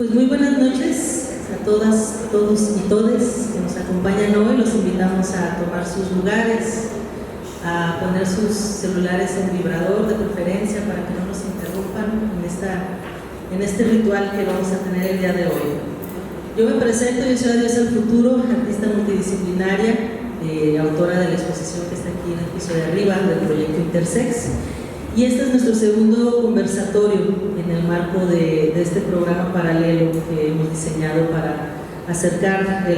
Pues muy buenas noches a todas, todos y todes que nos acompañan hoy. Los invitamos a tomar sus lugares, a poner sus celulares en vibrador de preferencia para que no nos interrumpan en este ritual que vamos a tener el día de hoy. Yo me presento, yo soy Adiós al Futuro, artista multidisciplinaria, autora de la exposición que está aquí en el piso de arriba del proyecto Intersex. Y este es nuestro segundo conversatorio en el marco de este programa paralelo que hemos diseñado para acercar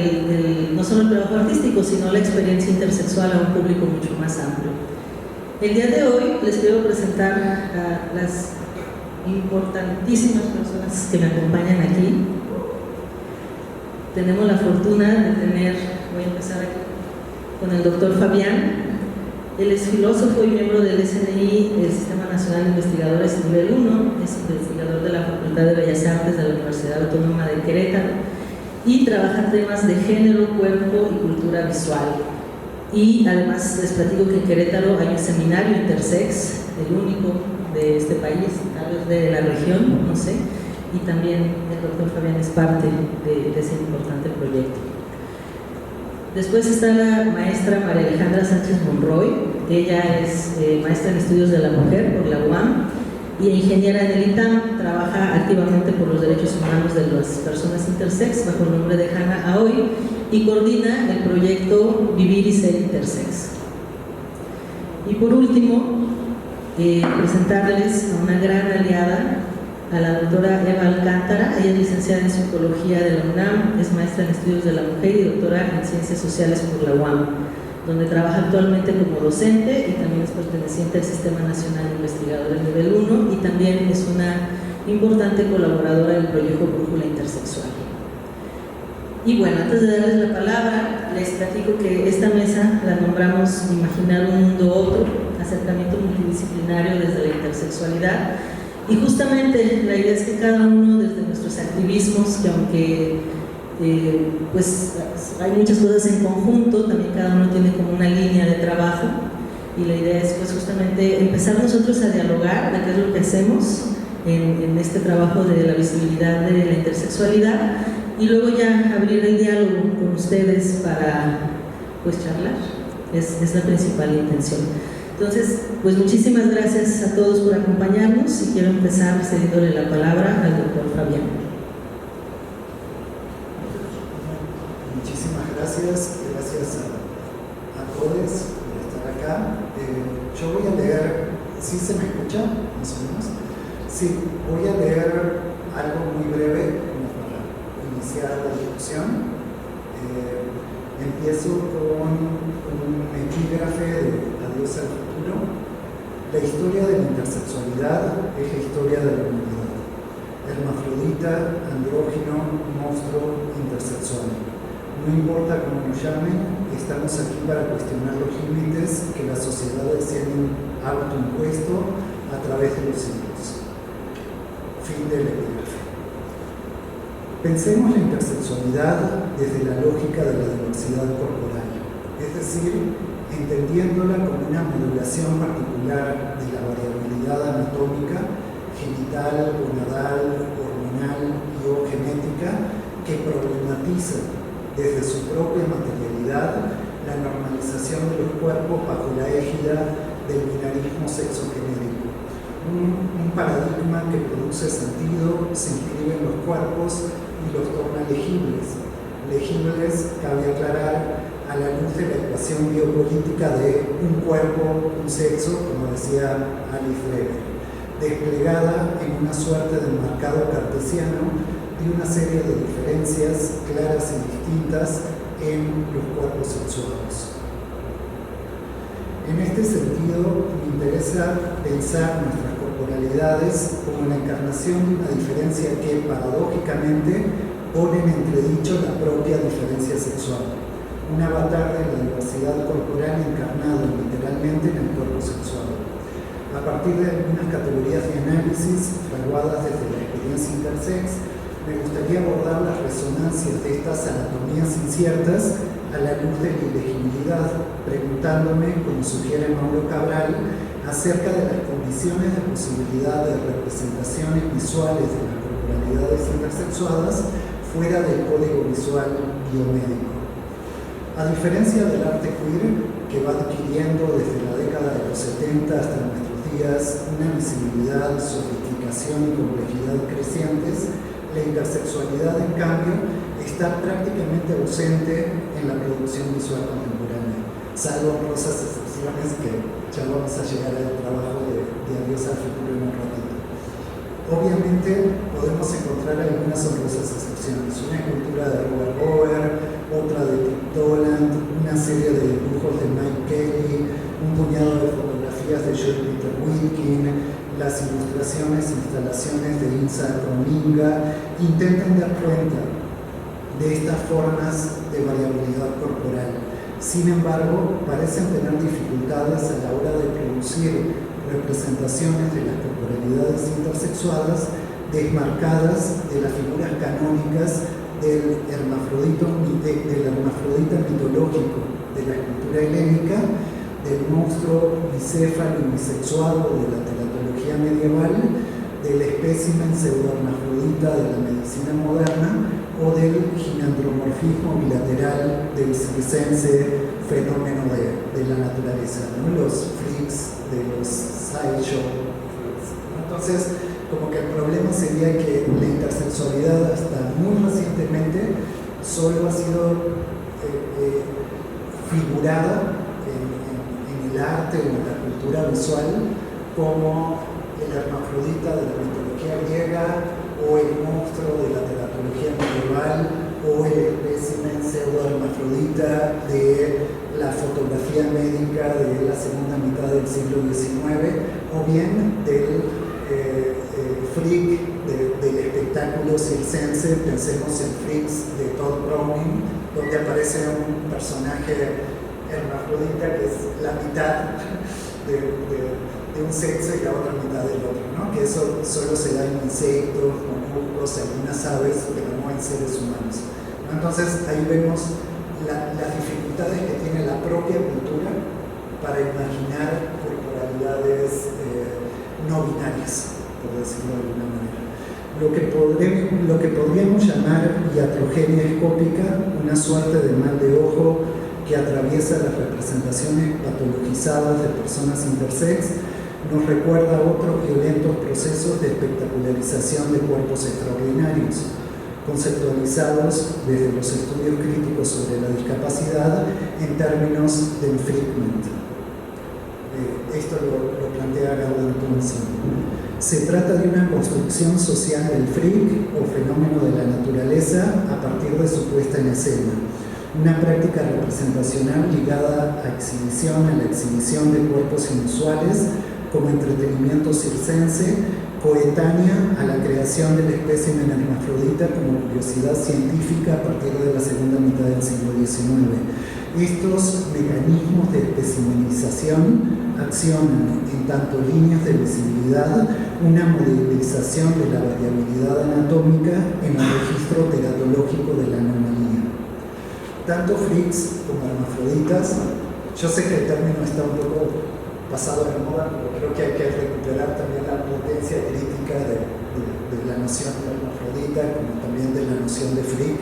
no solo el trabajo artístico, sino la experiencia intersexual a un público mucho más amplio. El día de hoy les quiero presentar a las importantísimas personas que me acompañan aquí. Tenemos la fortuna de tener, voy a empezar aquí, con el doctor Fabián. Él es filósofo y miembro del SNI, el Sistema Nacional de Investigadores Nivel 1, es investigador de la Facultad de Bellas Artes de la Universidad Autónoma de Querétaro y trabaja temas de género, cuerpo y cultura visual. Y además les platico que en Querétaro hay un seminario Intersex, el único de este país, tal vez de la región, no sé, y también el doctor Fabián es parte de ese importante proyecto. Después está la maestra María Alejandra Sánchez Monroy. Ella es maestra en estudios de la mujer por la UAM y ingeniera en el ITAM. Trabaja activamente por los derechos humanos de las personas intersex bajo el nombre de Hannah Aoy y coordina el proyecto Vivir y Ser Intersex. Y por último, presentarles a una gran aliada, a la doctora Eva Alcántara. Ella es licenciada en Psicología de la UNAM, es maestra en Estudios de la Mujer y doctora en Ciencias Sociales por la UAM, donde trabaja actualmente como docente y también es perteneciente al Sistema Nacional de Investigadores Nivel 1 y también es una importante colaboradora del proyecto Brújula Intersexual. Y bueno, antes de darles la palabra, les platico que esta mesa la nombramos Imaginar un Mundo Otro, acercamiento multidisciplinario desde la intersexualidad. Y justamente la idea es que cada uno desde nuestros activismos, que aunque pues hay muchas cosas en conjunto, también cada uno tiene como una línea de trabajo y la idea es pues justamente empezar nosotros a dialogar de qué es lo que hacemos en este trabajo de la visibilidad de la intersexualidad y luego ya abrir el diálogo con ustedes para pues charlar, es la principal intención. Entonces, pues muchísimas gracias a todos por acompañarnos y quiero empezar cediéndole la palabra al doctor Fabián. Muchísimas gracias a todos por estar acá. Yo voy a leer, ¿sí se me escucha? Más o menos. Sí, voy a leer algo muy breve como para iniciar la discusión. Empiezo con un epígrafe de Adiós al Futuro. La historia de la intersexualidad es la historia de la humanidad. Hermafrodita, andrógino, monstruo, intersexual. No importa cómo nos llamen, estamos aquí para cuestionar los límites que las sociedades se han autoimpuesto a través de los siglos. Fin del epígrafe. Pensemos la intersexualidad desde la lógica de la diversidad corporal, es decir, entendiéndola como una modulación particular de la variabilidad anatómica, genital, gonadal, hormonal y o genética que problematiza desde su propia materialidad la normalización de los cuerpos bajo la égida del binarismo sexogenérico. Un paradigma que produce sentido, se inscribe en los cuerpos y los torna legibles. Legibles, cabe aclarar, a la luz de la ecuación biopolítica de un cuerpo, un sexo, como decía Alice Weber, desplegada en una suerte de mercado cartesiano de una serie de diferencias claras y distintas en los cuerpos sexuados. En este sentido, me interesa pensar nuestras corporalidades como la encarnación de una diferencia que, paradójicamente, pone en entredicho la propia diferencia sexual. Un avatar de la diversidad corporal encarnado literalmente en el cuerpo sexual. A partir de algunas categorías de análisis fraguadas desde la experiencia intersex, me gustaría abordar las resonancias de estas anatomías inciertas a la luz de la ilegibilidad, preguntándome, como sugiere Mauro Cabral, acerca de las condiciones de posibilidad de representaciones visuales de la corporalidad variabilidades intersexuadas fuera del código visual biomédico. A diferencia del arte queer, que va adquiriendo desde la década de los 70 hasta nuestros días una visibilidad, sofisticación y complejidad crecientes, la intersexualidad, en cambio, está prácticamente ausente en la producción visual contemporánea, salvo honrosas excepciones que ya vamos a llegar al trabajo de Adiós al futuro en un ratito. Obviamente podemos encontrar algunas honrosas excepciones, una escultura de Robert Bower, otra de Dick Dolan, una serie de dibujos de Mike Kelly, un puñado de fotografías de Joel Peter Wilkin, las ilustraciones e instalaciones de Insa Rominga intentan dar cuenta de estas formas de variabilidad corporal. Sin embargo, parecen tener dificultades a la hora de producir representaciones de las corporalidades intersexuadas desmarcadas de las figuras canónicas del hermafrodita mitológico de la escultura helénica, del monstruo bicéfalo y bisexuado de la teratología medieval, del espécimen pseudohermafrodita de la medicina moderna o del ginandromorfismo bilateral del circense fenómeno de la naturaleza, ¿no? Los freaks de los sideshow. Entonces, como que el problema sería que la intersexualidad hasta muy recientemente solo ha sido figurada en el arte o en la cultura visual como el hermafrodita de la mitología griega o el monstruo de la teratología medieval o el espécimen pseudo-hermafrodita de la fotografía médica de la segunda mitad del siglo XIX o bien del freak del espectáculo circense. Pensemos en Freaks de Todd Browning, donde aparece un personaje hermafrodita que es la mitad de un sexo y la otra mitad del otro, ¿no? Que eso solo se da en insectos, moluscos, algunas aves, pero no en seres humanos, ¿no? Entonces ahí vemos las dificultades que tiene la propia cultura para imaginar corporalidades no binarias, por decirlo de alguna manera. Lo que podríamos llamar iatrogenia escópica, una suerte de mal de ojo que atraviesa las representaciones patologizadas de personas intersex, nos recuerda otros violentos procesos de espectacularización de cuerpos extraordinarios, conceptualizados desde los estudios críticos sobre la discapacidad en términos de infringement. Esto lo plantea Gaudenz Thompson. Se trata de una construcción social del freak o fenómeno de la naturaleza a partir de su puesta en escena, una práctica representacional ligada a la exhibición de cuerpos inusuales como entretenimiento circense, coetánea a la creación del espécimen hermafrodita como curiosidad científica a partir de la segunda mitad del siglo XIX. Estos mecanismos de especimenización accionan en tanto líneas de visibilidad una modelización de la variabilidad anatómica en el registro teratológico de la anomalía. Tanto freaks como hermafroditas, yo sé que el término está un poco pasado de moda, pero creo que hay que recuperar también la potencia crítica de la noción de hermafrodita, como también de la noción de freak,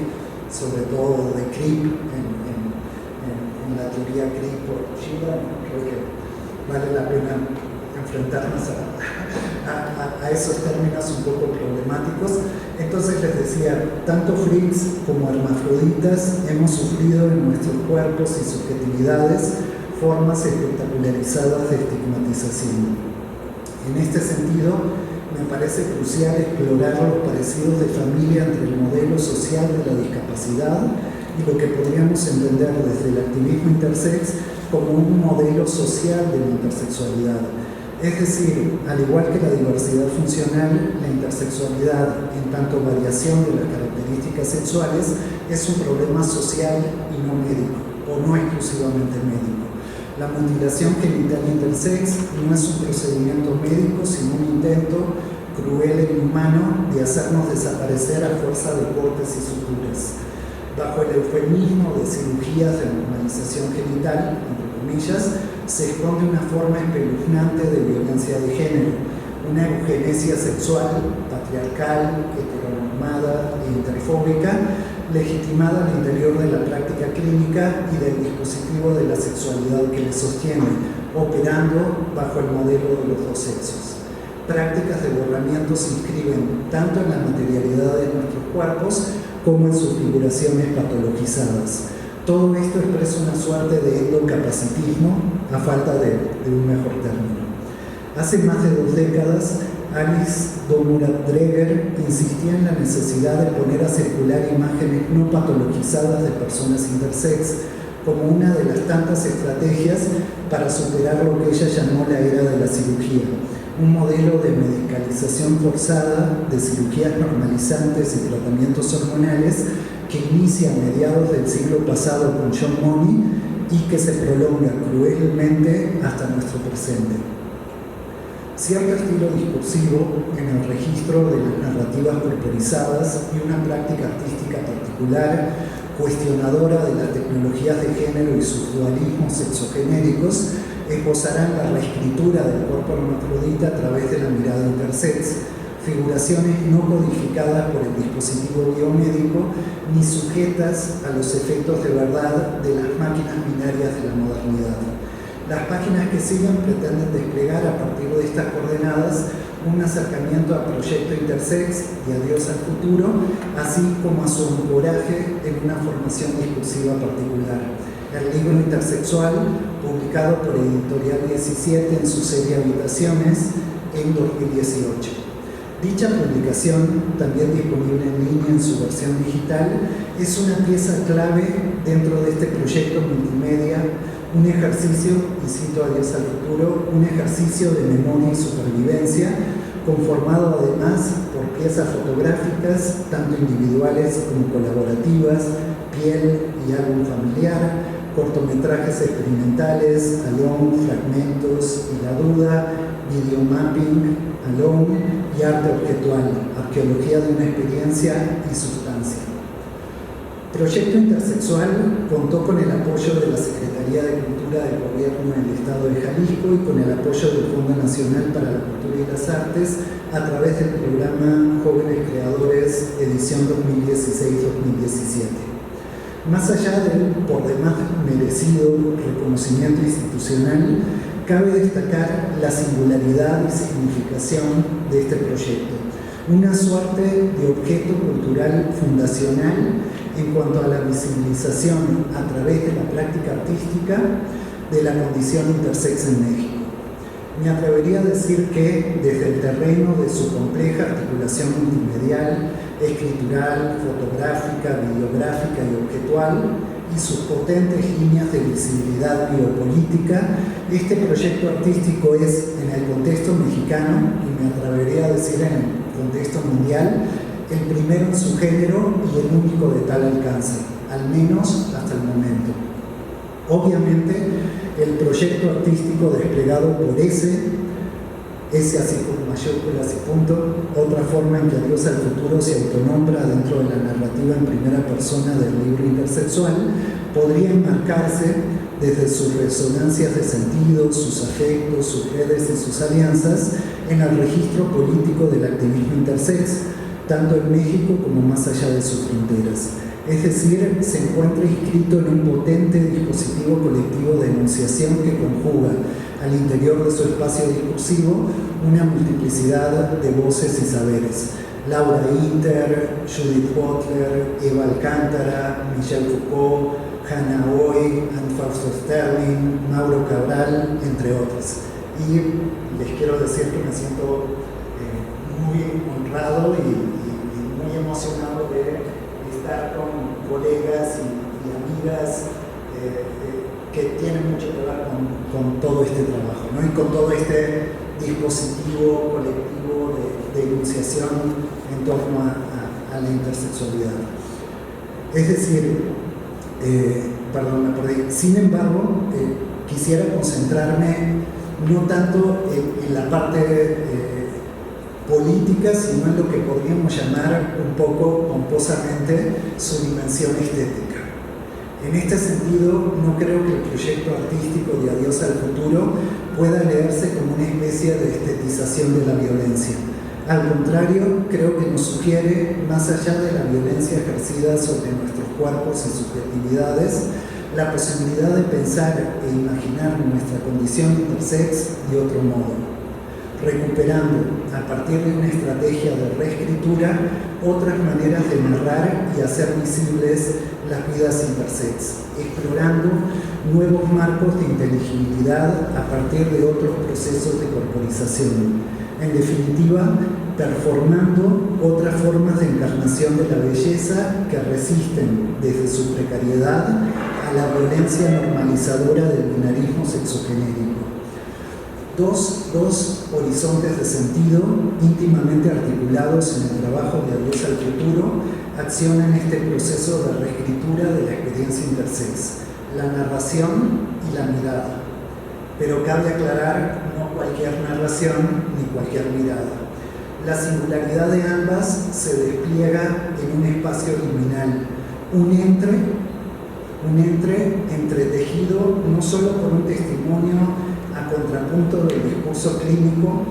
sobre todo de creep en la teoría creep por Schiller, ¿no? Creo que vale la pena enfrentarnos a esos términos un poco problemáticos. Entonces les decía, tanto freaks como hermafroditas hemos sufrido en nuestros cuerpos y subjetividades formas espectacularizadas de estigmatización. En este sentido, me parece crucial explorar los parecidos de familia entre el modelo social de la discapacidad y lo que podríamos entender desde el activismo intersex como un modelo social de la intersexualidad. Es decir, al igual que la diversidad funcional, la intersexualidad, en tanto variación de las características sexuales, es un problema social y no médico, o no exclusivamente médico. La mutilación genital intersex no es un procedimiento médico, sino un intento cruel e inhumano de hacernos desaparecer a fuerza de cortes y suturas. Bajo el eufemismo de cirugías de normalización genital, entre comillas, se esconde una forma espeluznante de violencia de género, una eugenesia sexual, patriarcal, heteronormada e interfóbica, legitimada al interior de la práctica clínica y del dispositivo de la sexualidad que le sostiene, operando bajo el modelo de los dos sexos. Prácticas de borramiento se inscriben tanto en la materialidad de nuestros cuerpos como en sus figuraciones patologizadas. Todo esto expresa una suerte de endocapacitismo, a falta de un mejor término. Hace más de 2 décadas, Alice Domurat-Dreger insistía en la necesidad de poner a circular imágenes no patologizadas de personas intersex como una de las tantas estrategias para superar lo que ella llamó la era de la cirugía, un modelo de medicalización forzada de cirugías normalizantes y tratamientos hormonales que inicia a mediados del siglo pasado con John Money y que se prolonga cruelmente hasta nuestro presente. Cierto estilo discursivo en el registro de las narrativas corporizadas y una práctica artística particular, cuestionadora de las tecnologías de género y sus dualismos sexogenéricos, esbozarán la reescritura del cuerpo hermafrodita a través de la mirada intersex, figuraciones no codificadas por el dispositivo biomédico ni sujetas a los efectos de verdad de las máquinas binarias de la modernidad. Las páginas que siguen pretenden desplegar a partir de estas coordenadas un acercamiento al proyecto intersex y a Dios al futuro, así como a su ancoraje en una formación discursiva particular. El libro intersexual, publicado por Editorial 17 en su serie Habitaciones en 2018. Dicha publicación, también disponible en línea en su versión digital, es una pieza clave dentro de este proyecto multimedia, un ejercicio, y cito a Dios al futuro, un ejercicio de memoria y supervivencia, conformado además por piezas fotográficas, tanto individuales como colaborativas, piel y álbum familiar, cortometrajes experimentales, Alone, Fragmentos y La Duda, Videomapping, Alone y arte objetual, arqueología de una experiencia y sustancia. Proyecto Intersexual contó con el apoyo de la Secretaría de Cultura del Gobierno del Estado de Jalisco y con el apoyo del Fondo Nacional para la Cultura y las Artes a través del programa Jóvenes Creadores, edición 2016-2017. Más allá del por demás merecido reconocimiento institucional, cabe destacar la singularidad y significación de este proyecto, una suerte de objeto cultural fundacional en cuanto a la visibilización a través de la práctica artística de la condición intersex en México. Me atrevería a decir que desde el terreno de su compleja articulación multimedial, escritural, fotográfica, videográfica y objetual, y sus potentes líneas de visibilidad biopolítica, este proyecto artístico es, en el contexto mexicano, y me atrevería a decir en el contexto mundial, el primero en su género y el único de tal alcance, al menos hasta el momento. Obviamente, el proyecto artístico desplegado por ese así con mayúsculas y punto, otra forma en que Adiós al futuro se autonombra dentro de la narrativa en primera persona del libro intersexual, podría enmarcarse desde sus resonancias de sentido, sus afectos, sus redes y sus alianzas en el registro político del activismo intersex, tanto en México como más allá de sus fronteras. Es decir, se encuentra inscrito en un potente dispositivo colectivo de enunciación que conjuga al interior de su espacio discursivo una multiplicidad de voces y saberes. Laura Inter, Judith Butler, Eva Alcántara, Michelle Foucault, Hannah Hoy, Anne Fausto Sterling, Mauro Cabral, entre otros. Y les quiero decir que me siento muy honrado y muy emocionado de estar con colegas y amigas que tienen mucho que ver con todo este trabajo, ¿no? Y con todo este dispositivo colectivo de enunciación en torno a la intersexualidad. Es decir, perdón, me perdí. Sin embargo, quisiera concentrarme no tanto en la parte política, sino en lo que podríamos llamar un poco pomposamente su dimensión estética. En este sentido, no creo que el proyecto artístico de Adiós al futuro pueda leerse como una especie de estetización de la violencia. Al contrario, creo que nos sugiere, más allá de la violencia ejercida sobre nuestros cuerpos y subjetividades, la posibilidad de pensar e imaginar nuestra condición intersex de otro modo, recuperando, a partir de una estrategia de reescritura, otras maneras de narrar y hacer visibles las vidas intersex, explorando nuevos marcos de inteligibilidad a partir de otros procesos de corporización. En definitiva, performando otras formas de encarnación de la belleza que resisten desde su precariedad a la violencia normalizadora del binarismo sexogenérico. Dos horizontes de sentido íntimamente articulados en el trabajo de Adiós al futuro accionan este proceso de reescritura de la experiencia intersex, la narración y la mirada. Pero cabe aclarar, no cualquier narración ni cualquier mirada. La singularidad de ambas se despliega en un espacio liminal, un entretejido no solo por un testimonio a contrapunto del discurso clínico,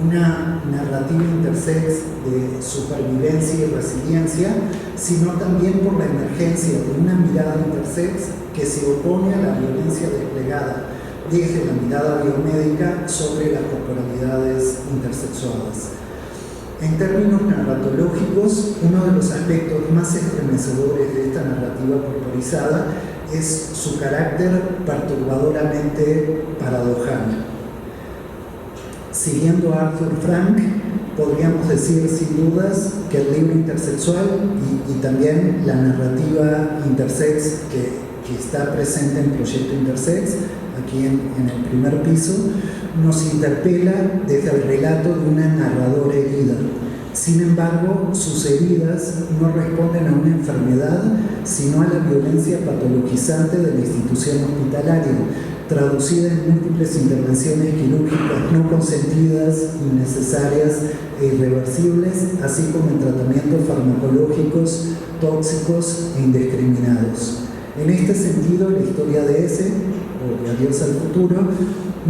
una narrativa intersex de supervivencia y resiliencia, sino también por la emergencia de una mirada intersex que se opone a la violencia desplegada desde la mirada biomédica sobre las corporalidades intersexuadas. En términos narratológicos, uno de los aspectos más estremecedores de esta narrativa corporizada es su carácter perturbadoramente paradojal. Siguiendo a Arthur Frank, podríamos decir sin dudas que el libro intersexual y también la narrativa intersex que está presente en Proyecto Intersex, aquí en el primer piso, nos interpela desde el relato de una narradora herida. Sin embargo, sus heridas no responden a una enfermedad, sino a la violencia patologizante de la institución hospitalaria, traducida en múltiples intervenciones quirúrgicas no consentidas, innecesarias e irreversibles, así como en tratamientos farmacológicos, tóxicos e indiscriminados. En este sentido, la historia de ese, o de Adiós al futuro,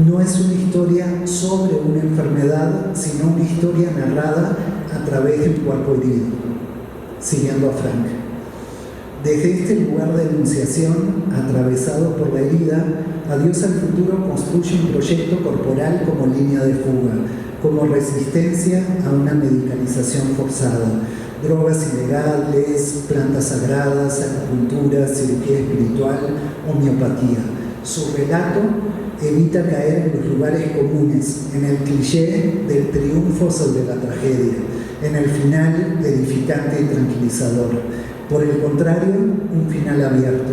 no es una historia sobre una enfermedad, sino una historia narrada a través de un cuerpo herido, siguiendo a Frank. Desde este lugar de enunciación, atravesado por la herida, Adiós al futuro construye un proyecto corporal como línea de fuga, como resistencia a una medicalización forzada, drogas ilegales, plantas sagradas, acupuntura, cirugía espiritual, homeopatía. Su relato evita caer en los lugares comunes, en el cliché del triunfo sobre la tragedia, en el final edificante y tranquilizador. Por el contrario, un final abierto,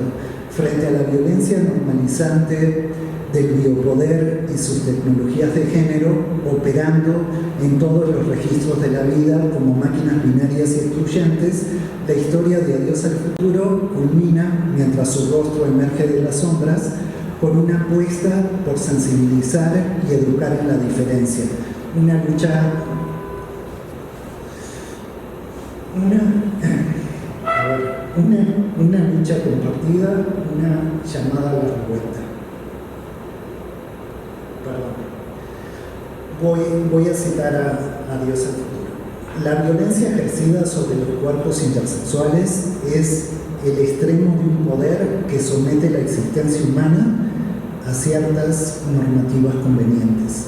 frente a la violencia normalizante del biopoder y sus tecnologías de género, operando en todos los registros de la vida como máquinas binarias y excluyentes, la historia de Adiós al futuro culmina, mientras su rostro emerge de las sombras, con una apuesta por sensibilizar y educar en la diferencia, una lucha compartida, una llamada a la revuelta. Voy a citar a Adiós al futuro. La violencia ejercida sobre los cuerpos intersexuales es el extremo de un poder que somete la existencia humana a ciertas normativas convenientes.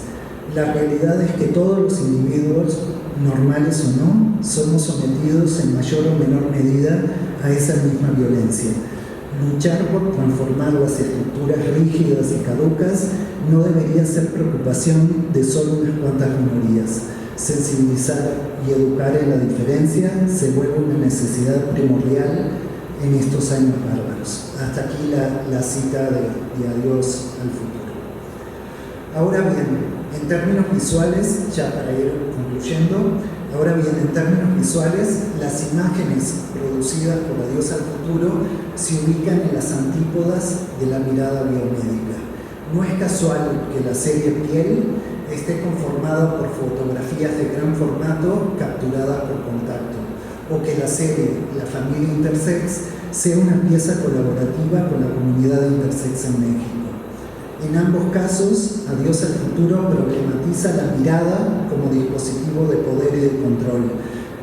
La realidad es que todos los individuos, normales o no, somos sometidos en mayor o menor medida a esa misma violencia. Luchar por transformar las estructuras rígidas y caducas no debería ser preocupación de solo unas cuantas minorías. Sensibilizar y educar en la diferencia se vuelve una necesidad primordial en estos años bárbaros. Hasta aquí la cita de Adiós al futuro. Ahora bien, en términos visuales, ya para ir concluyendo, las imágenes producidas por Adiós al futuro se ubican en las antípodas de la mirada biomédica. No es casual que la serie Piel esté conformada por fotografías de gran formato capturadas por contacto, o que la serie La familia intersex sea una pieza colaborativa con la comunidad intersex en México. En ambos casos, Adiós al Futuro problematiza la mirada como dispositivo de poder y de control,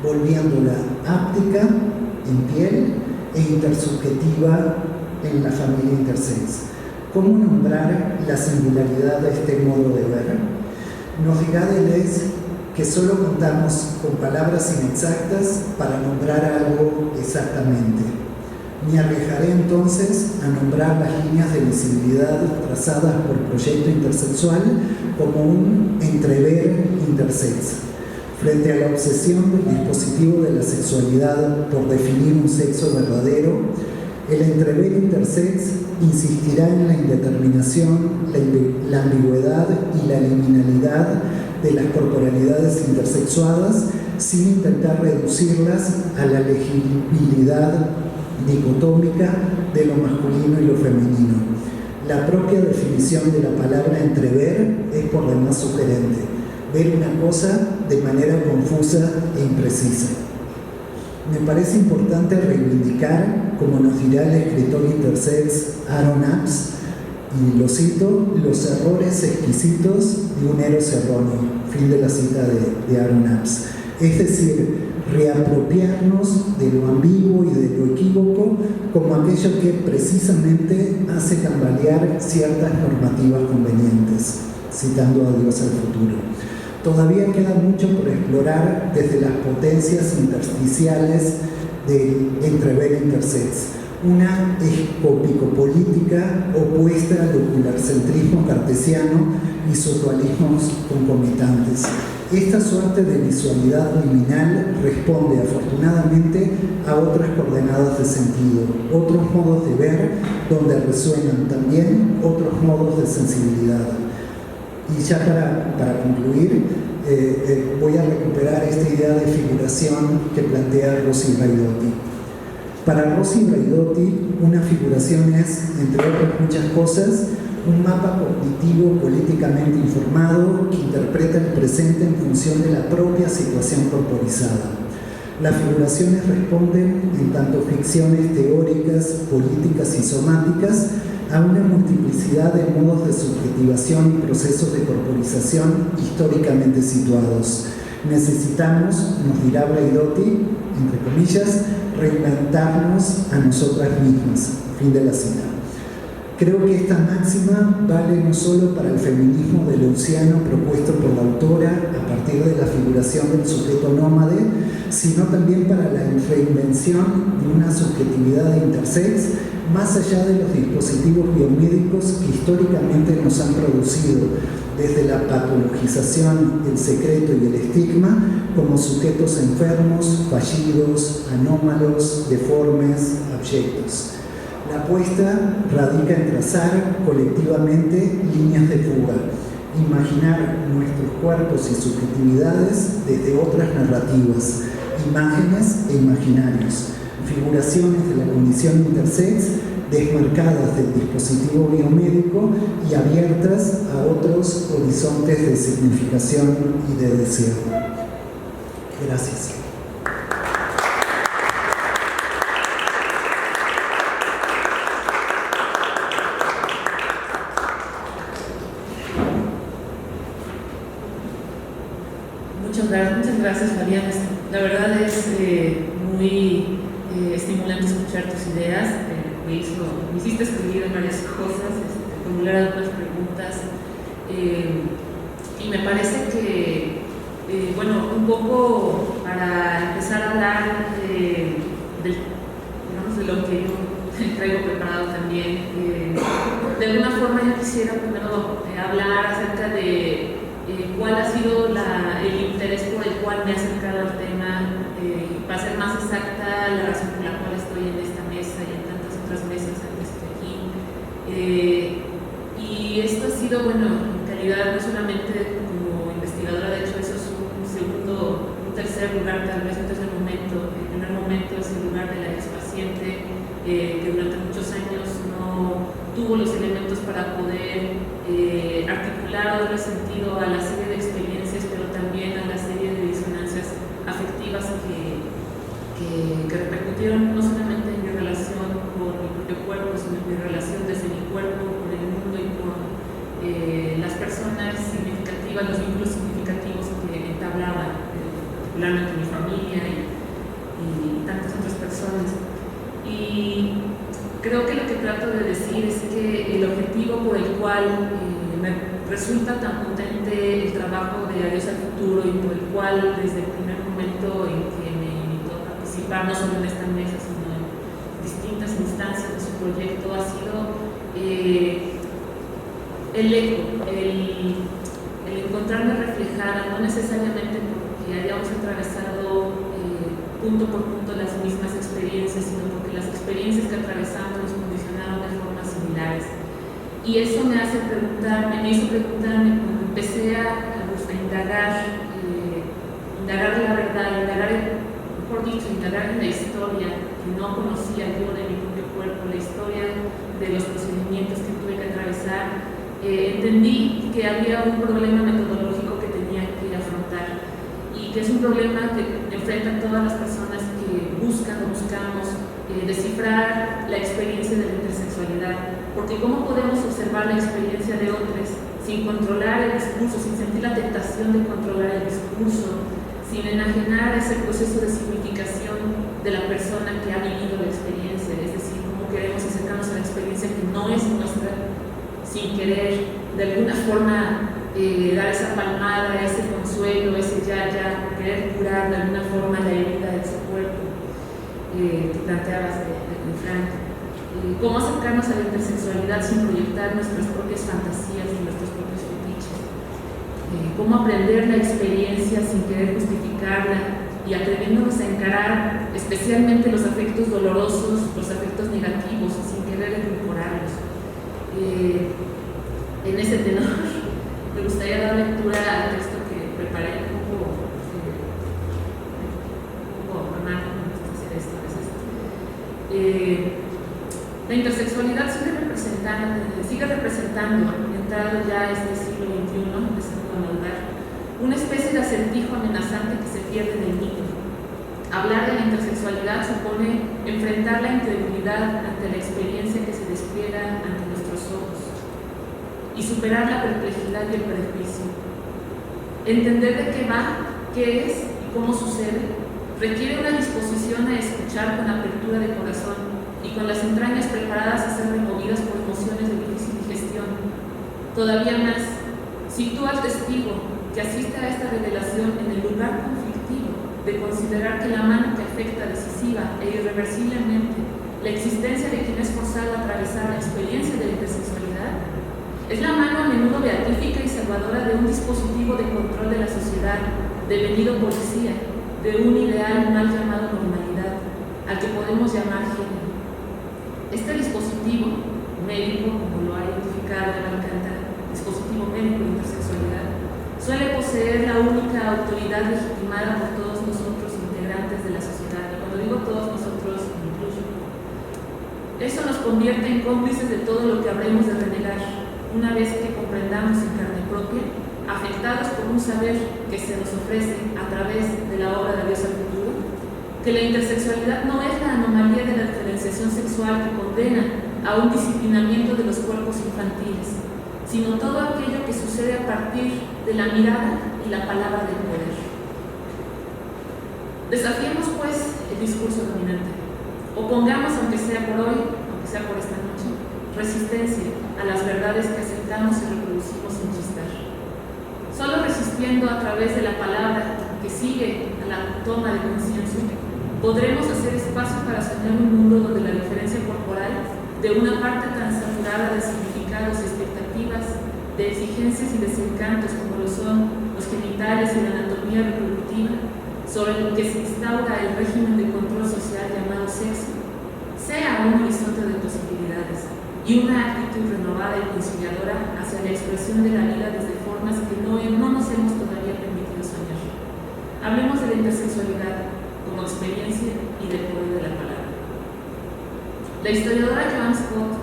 volviéndola áptica, en piel, e intersubjetiva en la familia intersex. ¿Cómo nombrar la singularidad de este modo de ver? Nos dirá Deleuze que solo contamos con palabras inexactas para nombrar algo exactamente. Me arriesgaré entonces a nombrar las líneas de visibilidad trazadas por Proyecto Intersexual como un entrever intersex. Frente a la obsesión del dispositivo de la sexualidad por definir un sexo verdadero, el entrever intersex insistirá en la indeterminación, la ambigüedad y la liminalidad de las corporalidades intersexuadas sin intentar reducirlas a la legibilidad dicotómica de lo masculino y lo femenino. La propia definición de la palabra entrever es por demás sugerente: ver una cosa de manera confusa e imprecisa. Me parece importante reivindicar, como nos dirá el escritor intersex Aaron Apps, y lo cito, los errores exquisitos de un eros erróneo, fin de la cita de Aaron Apps. Es decir, reapropiarnos de lo ambiguo y de lo equívoco como aquello que precisamente hace tambalear ciertas normativas convenientes, citando a Adiós al Futuro. Todavía queda mucho por explorar desde las potencias intersticiales del entrever intersex, una escópico-política opuesta al ocularcentrismo cartesiano y sus dualismos concomitantes. Esta suerte de visualidad liminal responde afortunadamente a otras coordenadas de sentido, otros modos de ver donde resuenan también otros modos de sensibilidad. Y ya para concluir, voy a recuperar esta idea de figuración que plantea Rossi Braidotti. Para Rossi Braidotti, una figuración es, entre otras muchas cosas, un mapa cognitivo políticamente informado que interpreta el presente en función de la propia situación corporizada. Las figuraciones responden, en tanto ficciones teóricas, políticas y somáticas, a una multiplicidad de modos de subjetivación y procesos de corporización históricamente situados. Necesitamos, nos dirá Braidotti, entre comillas, reinventarnos a nosotras mismas. Fin de la cita. Creo que esta máxima vale no solo para el feminismo deleuziano propuesto por la autora a partir de la figuración del sujeto nómade, sino también para la reinvención de una subjetividad intersex más allá de los dispositivos biomédicos que históricamente nos han producido, desde la patologización, el secreto y el estigma, como sujetos enfermos, fallidos, anómalos, deformes, abyectos. La apuesta radica en trazar colectivamente líneas de fuga, imaginar nuestros cuerpos y subjetividades desde otras narrativas, imágenes e imaginarios, figuraciones de la condición intersex desmarcadas del dispositivo biomédico y abiertas a otros horizontes de significación y de deseo. Gracias. Muchas gracias, Fabián. La verdad es muy estimulante escuchar tus ideas. Me hiciste escribir varias cosas, formular algunas preguntas. Y me parece que, bueno, un poco para empezar a hablar de lo que yo traigo preparado también, de alguna forma yo quisiera primero hablar acerca de cuál ha sido el interés por el cual me he acercado al tema, para ser más exacta, la razón por la cual estoy en esta mesa y en tantas otras mesas antes que aquí. Y esto ha sido, bueno, en calidad no solamente como investigadora, de hecho eso es un tercer lugar, tal vez un tercer momento. El primer momento es el lugar de la expaciente, que durante muchos años no tuvo los elementos para poder articular o darle sentido a la serie de experiencias, pero también a la serie de disonancias afectivas que repercutieron no solamente en mi relación mi relación desde mi cuerpo con el mundo y con las personas significativas, los vínculos significativos que entablaba, particularmente mi familia y tantas otras personas. Y creo que lo que trato de decir es que el objetivo por el cual me resulta tan potente el trabajo de Adiós al Futuro y por el cual desde el primer momento en que me invitó a participar, no solo en esta mesa, sino en distintas instancias de su proyecto, ha sido el eco, el encontrarme reflejada, no necesariamente porque hayamos atravesado punto por punto las mismas experiencias, sino porque las experiencias que atravesamos nos condicionaron de formas similares. Y eso me hizo preguntarme cuando empecé a indagar la verdad, indagar en la historia que no conocía yo de mi propio cuerpo, la historia de los procedimientos que tuve que atravesar. Entendí que había un problema metodológico que tenía que afrontar y que es un problema que enfrentan todas las personas que buscamos descifrar la experiencia de la intersexualidad, porque ¿cómo podemos observar la experiencia de otros sin controlar el discurso, sin sentir la tentación de controlar el discurso, sin enajenar ese proceso de significación de la persona que ha vivido la experiencia? Es decir, cómo queremos acercarnos a la experiencia que no es nuestra, sin querer de alguna forma dar esa palmada, ese consuelo, ese ya, querer curar de alguna forma la herida de su cuerpo que planteabas de Frank. Cómo acercarnos a la intersexualidad sin proyectar nuestras propias fantasías y nuestros propios fetiches. Cómo aprender la experiencia sin querer justificarla y atreviéndonos a encarar especialmente los afectos dolorosos, los afectos negativos, sin querer edulcorarlos. En ese tenor, me gustaría dar lectura al texto que preparé un poco romántico, me gusta hacer esto a veces. La intersexualidad sigue representando, entrado ya este siglo XXI, empezando a madurar, una especie de acertijo amenazante que se pierde del mito. Hablar de la intersexualidad supone enfrentar la incredulidad ante la experiencia que se despliega ante nuestros ojos y superar la perplejidad y el prejuicio. Entender de qué va, qué es y cómo sucede requiere una disposición a escuchar con apertura de corazón y con las entrañas preparadas a ser removidas por emociones de difícil digestión. Todavía más, sitúa al testigo que asiste a esta revelación en el lugar conflictivo de considerar que la mano que afecta decisiva e irreversiblemente la existencia de quien es forzado a atravesar la experiencia de la intersexualidad es la mano a menudo beatífica y salvadora de un dispositivo de control de la sociedad, devenido policía, de un ideal mal llamado normalidad, al que podemos llamar género. Este dispositivo médico, como lo ha identificado Eva Alcántara, dispositivo médico de intersexualidad, suele poseer la única autoridad legitimada por todos nosotros integrantes de la sociedad, y cuando digo todos nosotros, incluyo. Eso nos convierte en cómplices de todo lo que habremos de renegar, una vez que comprendamos en carne propia, afectados por un saber que se nos ofrece a través de la obra de Adiós al Futuro, que la intersexualidad no es la anomalía de la diferenciación sexual que condena a un disciplinamiento de los cuerpos infantiles, sino todo aquello que sucede a partir de la mirada y la palabra del poder. Desafiemos, pues, el discurso dominante. Opongamos, aunque sea por hoy, aunque sea por esta noche, resistencia a las verdades que aceptamos y reproducimos sin chistar. Solo resistiendo a través de la palabra que sigue a la toma de conciencia, podremos hacer espacio para soñar un mundo donde la diferencia corporal, de una parte tan saturada de significados y expectativas, de exigencias y desencantos como lo son los genitales y la anatomía reproductiva, sobre lo que se instaura el régimen de control social llamado sexo, sea un horizonte de posibilidades y una actitud renovada y conciliadora hacia la expresión de la vida desde formas que no nos hemos todavía permitido soñar. Hablemos de la intersexualidad como experiencia y del poder de la palabra. La historiadora Joan Scott,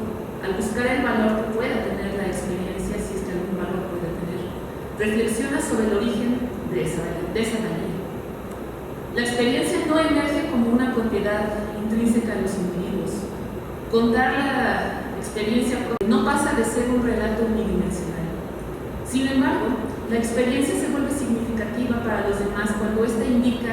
al buscar el valor que pueda tener la experiencia, si es que algún valor puede tener, reflexiona sobre el origen de esa valía. La experiencia no emerge como una propiedad intrínseca de los individuos, contar la experiencia no pasa de ser un relato unidimensional. Sin embargo, la experiencia se vuelve significativa para los demás cuando ésta indica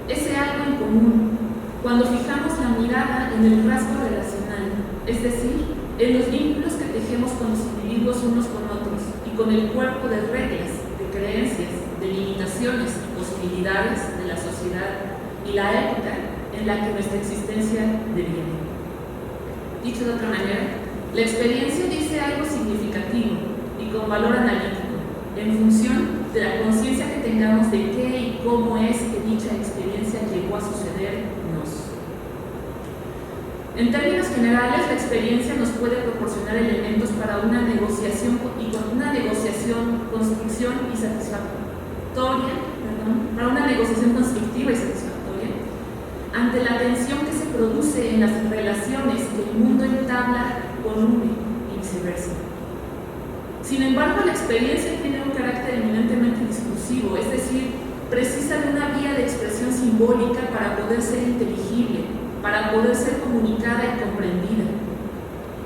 ese algo en común, cuando fijamos la mirada en el rasgo relacional, es decir, en los vínculos que tejemos con los individuos unos con otros y con el cuerpo de reglas, de creencias, de limitaciones y posibilidades de la sociedad y la época en la que nuestra existencia deviene. Dicho de otra manera, la experiencia dice algo significativo y con valor analítico, en función de la conciencia que tengamos de qué y cómo es que dicha experiencia llegó a sucedernos. En términos generales, la experiencia nos puede proporcionar elementos para una negociación construcción y satisfactoria, para una negociación constructiva y satisfactoria, ante la tensión que se produce en las relaciones que el mundo entabla con uno y viceversa. Sin embargo, la experiencia tiene un carácter eminentemente discursivo, es decir, precisa de una vía de expresión simbólica para poder ser inteligible, para poder ser comunicada y comprendida.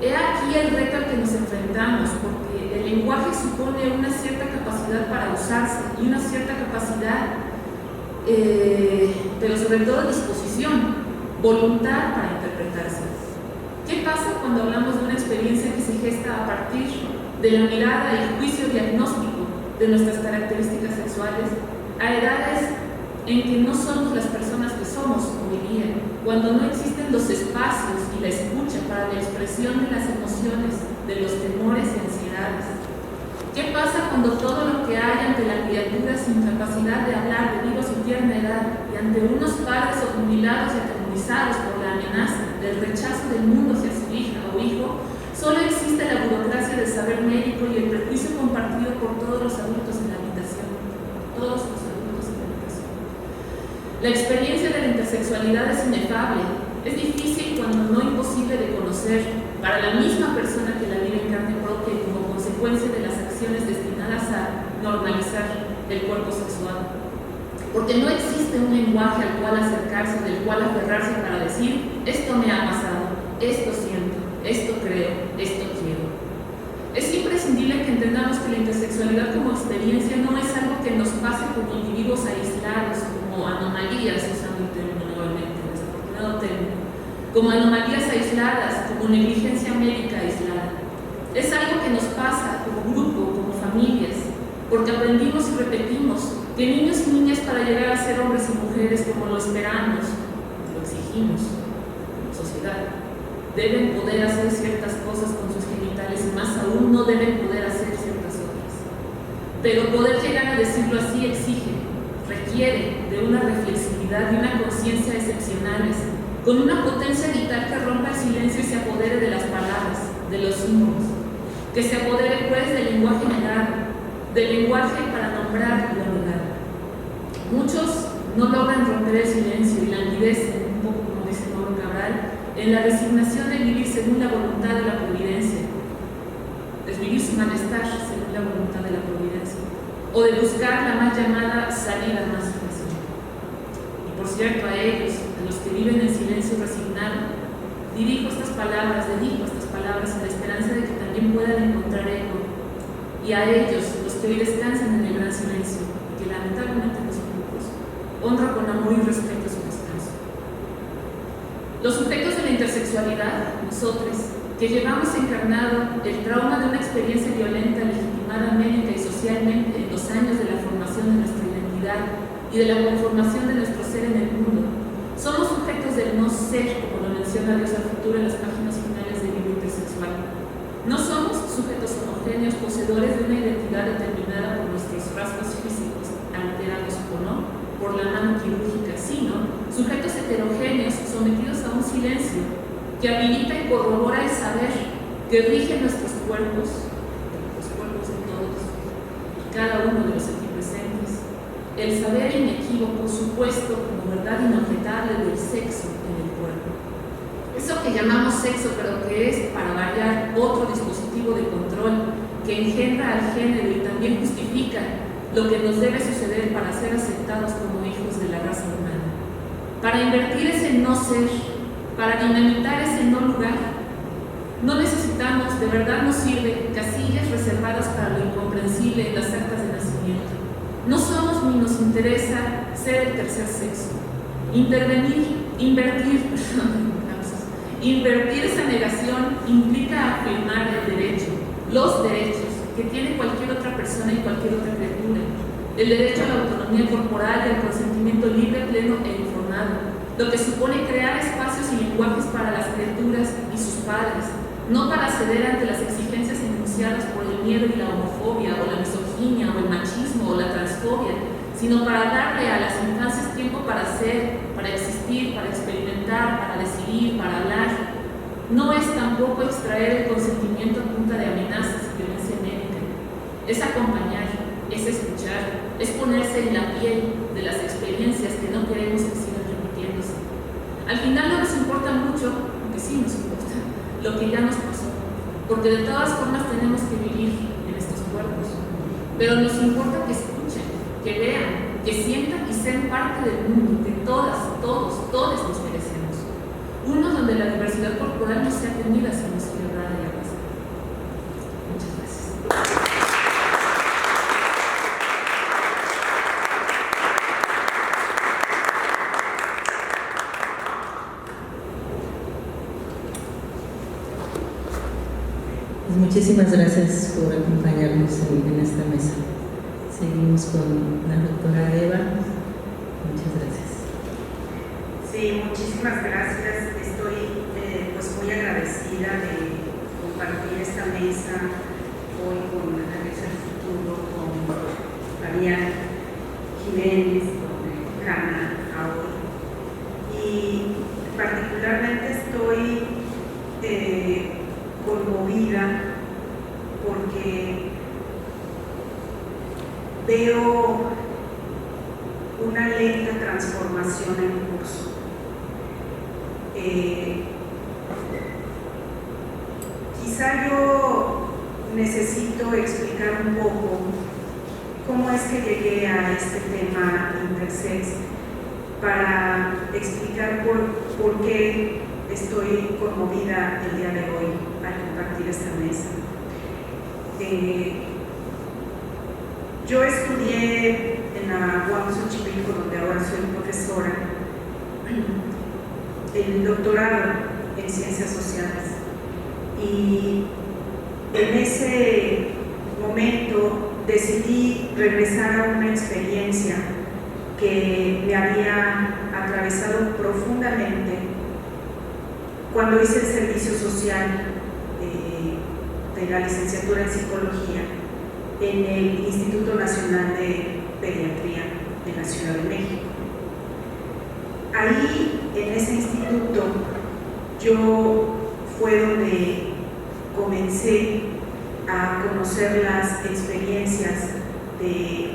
He aquí el reto al que nos enfrentamos, porque el lenguaje supone una cierta capacidad para usarse y una cierta capacidad, pero sobre todo disposición, voluntad para interpretarse. ¿Qué pasa cuando hablamos de una experiencia que se gesta a partir de la mirada y juicio diagnóstico de nuestras características sexuales a edades en que no somos las personas que somos hoy día, cuando no existen los espacios y la escucha para la expresión de las emociones, de los temores y ansiedades? ¿Qué pasa cuando todo lo que hay ante la criatura sin capacidad de hablar debido a su tierna edad y ante unos padres obnubilados y atemorizados por la amenaza del rechazo del mundo hacia su hija o hijo, solo existe la burocracia del saber médico y el prejuicio compartido por todos los adultos en la habitación? Todos los adultos en la habitación. La experiencia de la intersexualidad es inefable, es difícil cuando no imposible de conocer para la misma persona que la vive en carne propia y como consecuencia de las acciones destinadas a normalizar el cuerpo sexual. Porque no existe un lenguaje al cual acercarse, del cual aferrarse para decir, esto me ha pasado, esto siento, esto creo, esto quiero. Es imprescindible que entendamos que la intersexualidad como experiencia no es algo que nos pase como individuos aislados, como anomalías, usando un término nuevamente, desafortunado término, como anomalías aisladas, como negligencia médica aislada. Es algo que nos pasa como grupo, como familias, porque aprendimos y repetimos que niños y niñas para llegar a ser hombres y mujeres como lo esperamos, lo exigimos como sociedad, deben poder hacer ciertas cosas con sus genitales y más aún no deben poder hacer ciertas otras. Pero poder llegar a decirlo así exige, requiere de una reflexividad y una conciencia excepcionales, con una potencia vital que rompa el silencio y se apodere de las palabras, de los símbolos, que se apodere pues del lenguaje negado, del lenguaje para nombrar lo negado. Muchos no logran romper el silencio y languidecen, un poco como dice Mauro Cabral, en la resignación de vivir según la voluntad de la providencia, de vivir su malestar según la voluntad de la providencia, o de buscar la mal llamada salida más fácil. Y por cierto, a ellos, a los que viven en silencio resignado, dedico estas palabras en la esperanza de que también puedan encontrar eco, y a ellos, los que hoy descansan en el gran silencio, y que lamentablemente no son pocos, honro con amor y respeto su descanso. Los sujetos de la intersexualidad, nosotros, que llevamos encarnado el trauma de una experiencia violenta legitimada médica y socialmente en los años de la formación de nuestra identidad y de la conformación de nuestro ser en el mundo, somos sujetos del no ser, como lo menciona Dios al futuro en las páginas finales de Libro Intersexual. No somos sujetos homogéneos, poseedores de una identidad determinada por nuestros rasgos físicos, alterados o no, por la mano quirúrgica, sino sujetos heterogéneos sometidos a un silencio que habilita y corrobora el saber que rige nuestros cuerpos, los cuerpos de todos y cada uno de los aquí presentes, el saber inequívoco supuesto como verdad inobjetable del sexo en el cuerpo. Eso que llamamos sexo, pero que es, para variar, otro dispositivo de control que engendra al género y también justifica lo que nos debe suceder para ser aceptados como hijos de la raza humana. Para invertir ese no ser, para dinamitar ese no lugar, No necesitamos, de verdad nos sirve, casillas reservadas para lo incomprensible en las actas de nacimiento. No somos ni nos interesa ser el tercer sexo. Invertir esa negación implica afirmar el derecho, los derechos que tiene cualquier otra persona y cualquier otra criatura. El derecho a la autonomía corporal y al consentimiento libre, pleno e informado, lo que supone crear espacios y lenguajes para las criaturas y sus padres, no para ceder ante las exigencias enunciadas por el miedo y la homofobia, o la misoginia, o el machismo, o la transfobia, sino para darle a las infancias tiempo para ser, para existir, para experimentar, para decidir, para hablar. No es tampoco extraer el consentimiento a punta de amenazas y violencia médica. Es acompañar, es escuchar, es ponerse en la piel de las experiencias que no queremos que sigan repitiéndose. Al final no nos importa mucho, aunque sí nos importa, lo que ya nos pasó, porque de todas formas tenemos que vivir en estos cuerpos. Pero nos importa que escuchen, que vean, que sientan y sean parte del mundo que todas, todos, todos nos merecemos. Uno donde la diversidad corporal no sea tenida, sino celebrada y abrazada. Muchas gracias. Muchísimas gracias por acompañarnos en esta mesa. Seguimos con la doctora Eva. Muchas gracias. Sí, muchísimas gracias. Estoy pues muy agradecida de compartir esta mesa hoy con Analiza el Futuro, con Fabián Jiménez, con Hanna ahora. Y particularmente estoy conmovida porque veo una lenta transformación en curso. Quizá yo necesito explicar un poco cómo es que llegué a este tema intersex, para explicar por qué estoy conmovida el día de hoy al compartir esta mesa. Yo estudié en la UAM Xochimilco, donde ahora soy profesora, el doctorado en Ciencias Sociales. Y en ese momento decidí regresar a una experiencia que me había atravesado profundamente cuando hice el servicio social de la licenciatura en Psicología en el Instituto Nacional de Pediatría de la Ciudad de México. Ahí, en ese instituto, yo fue donde comencé a conocer las experiencias de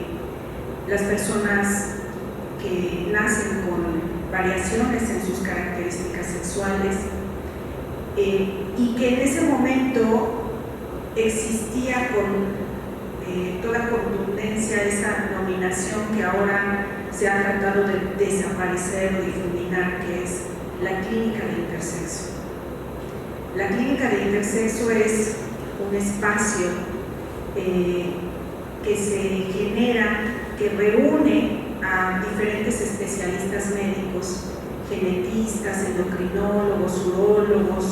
las personas que nacen con variaciones en sus características sexuales, y que en ese momento existía con toda contundencia esa nominación que ahora se ha tratado de desaparecer o difuminar, que es la clínica de intersexo. La clínica de intersexo es un espacio que se genera, que reúne a diferentes especialistas médicos, genetistas, endocrinólogos, urólogos,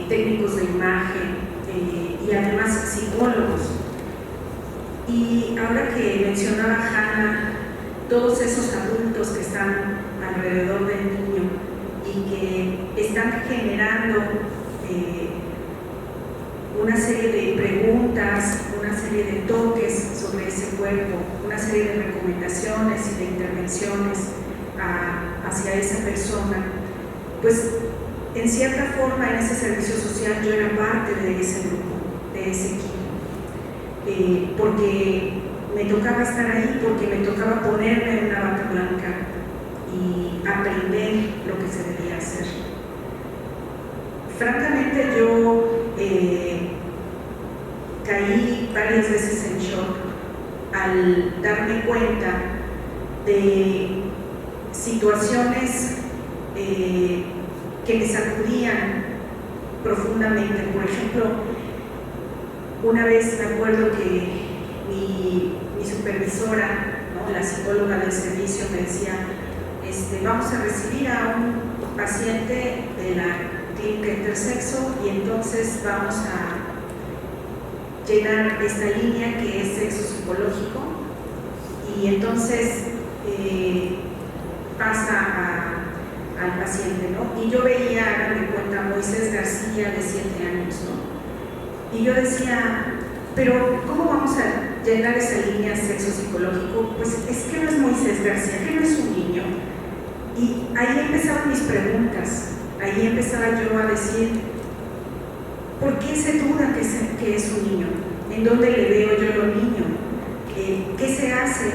técnicos de imagen, y además psicólogos. Y ahora que mencionaba Hanna, todos esos adultos que están alrededor del niño y que están generando una serie de preguntas, una serie de toques sobre ese cuerpo, una serie de recomendaciones y de intervenciones hacia esa persona, pues en cierta forma en ese servicio social yo era parte de ese grupo, de ese equipo, porque me tocaba estar ahí, porque me tocaba ponerme en una bata blanca y aprender lo que se debía hacer. Francamente yo caí varias veces en shock al darme cuenta de situaciones que me sacudían profundamente. Por ejemplo, una vez me acuerdo que mi supervisora, ¿no?, la psicóloga del servicio, me decía, vamos a recibir a un paciente de la clínica intersexo y entonces vamos a llenar esta línea que es sexo psicológico, y entonces pasa al paciente, ¿no? Y yo veía, hagan de cuenta, a Moisés García de 7 años, ¿no? Y yo decía, pero ¿cómo vamos a llenar esa línea sexo psicológico? Pues es que no es Moisés García, que no es un niño. Y ahí empezaban mis preguntas, ahí empezaba yo a decir, ¿por qué se duda que es un niño? ¿En dónde le veo yo lo niño? ¿Qué se hace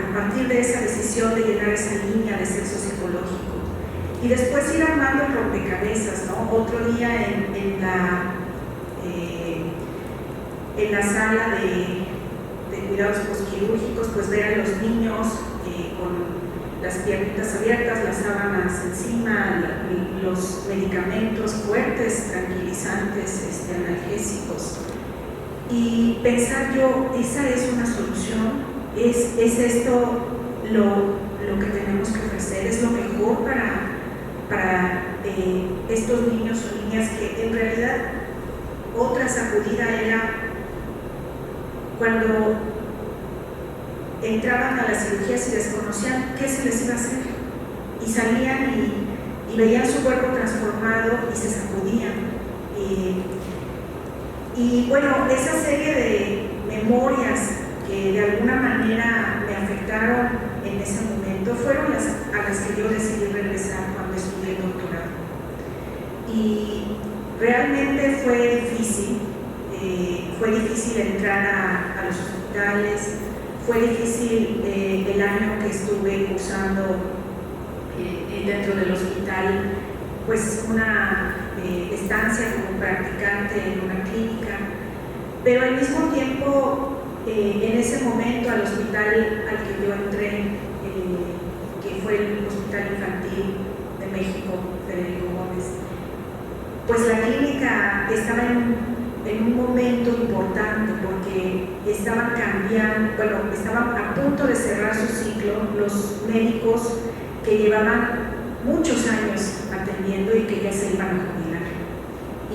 a partir de esa decisión de llenar esa línea de sexo psicológico? Y después ir armando el rompecabezas, ¿no? Otro día en la sala de cuidados postquirúrgicos, pues ver a los niños con las piernitas abiertas, las sábanas encima, los medicamentos fuertes, tranquilizantes, analgésicos. Y pensar yo, esa es una solución, es esto lo que tenemos que ofrecer, es lo mejor para estos niños o niñas, que en realidad otra sacudida era cuando entraban a las cirugías y desconocían qué se les iba a hacer, y salían y veían su cuerpo transformado y se sacudían. Y bueno, esa serie de memorias que de alguna manera me afectaron en ese momento fueron a las que yo decidí regresar cuando estudié el doctorado. Y realmente fue difícil entrar a los hospitales, fue difícil el año que estuve cursando dentro del hospital, pues una estancia como practicante en una clínica, pero al mismo tiempo en ese momento al hospital al que yo entré, que fue el Hospital Infantil de México, Federico Gómez, pues la clínica estaba en un momento importante porque estaban cambiando, bueno, estaban a punto de cerrar su ciclo los médicos que llevaban muchos años atendiendo y que ya se iban a jubilar.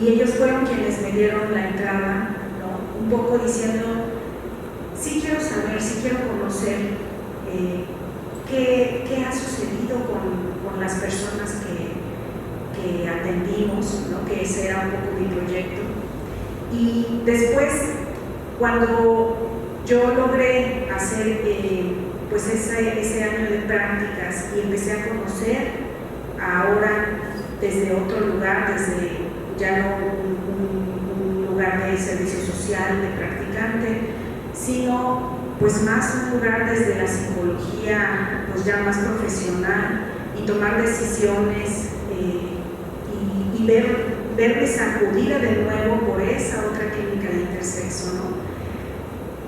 Y ellos fueron quienes me dieron la entrada, ¿no?, un poco diciendo, sí quiero saber, sí quiero conocer qué ha sucedido con las personas que atendimos, ¿no?, que ese era un poco mi proyecto. Y después, cuando yo logré hacer pues ese año de prácticas y empecé a conocer ahora desde otro lugar, desde ya no un lugar de servicio social, de practicante, sino pues más un lugar desde la psicología, pues ya más profesional, y tomar decisiones y verme sacudida de nuevo por esa otra clínica de intersexo, ¿no?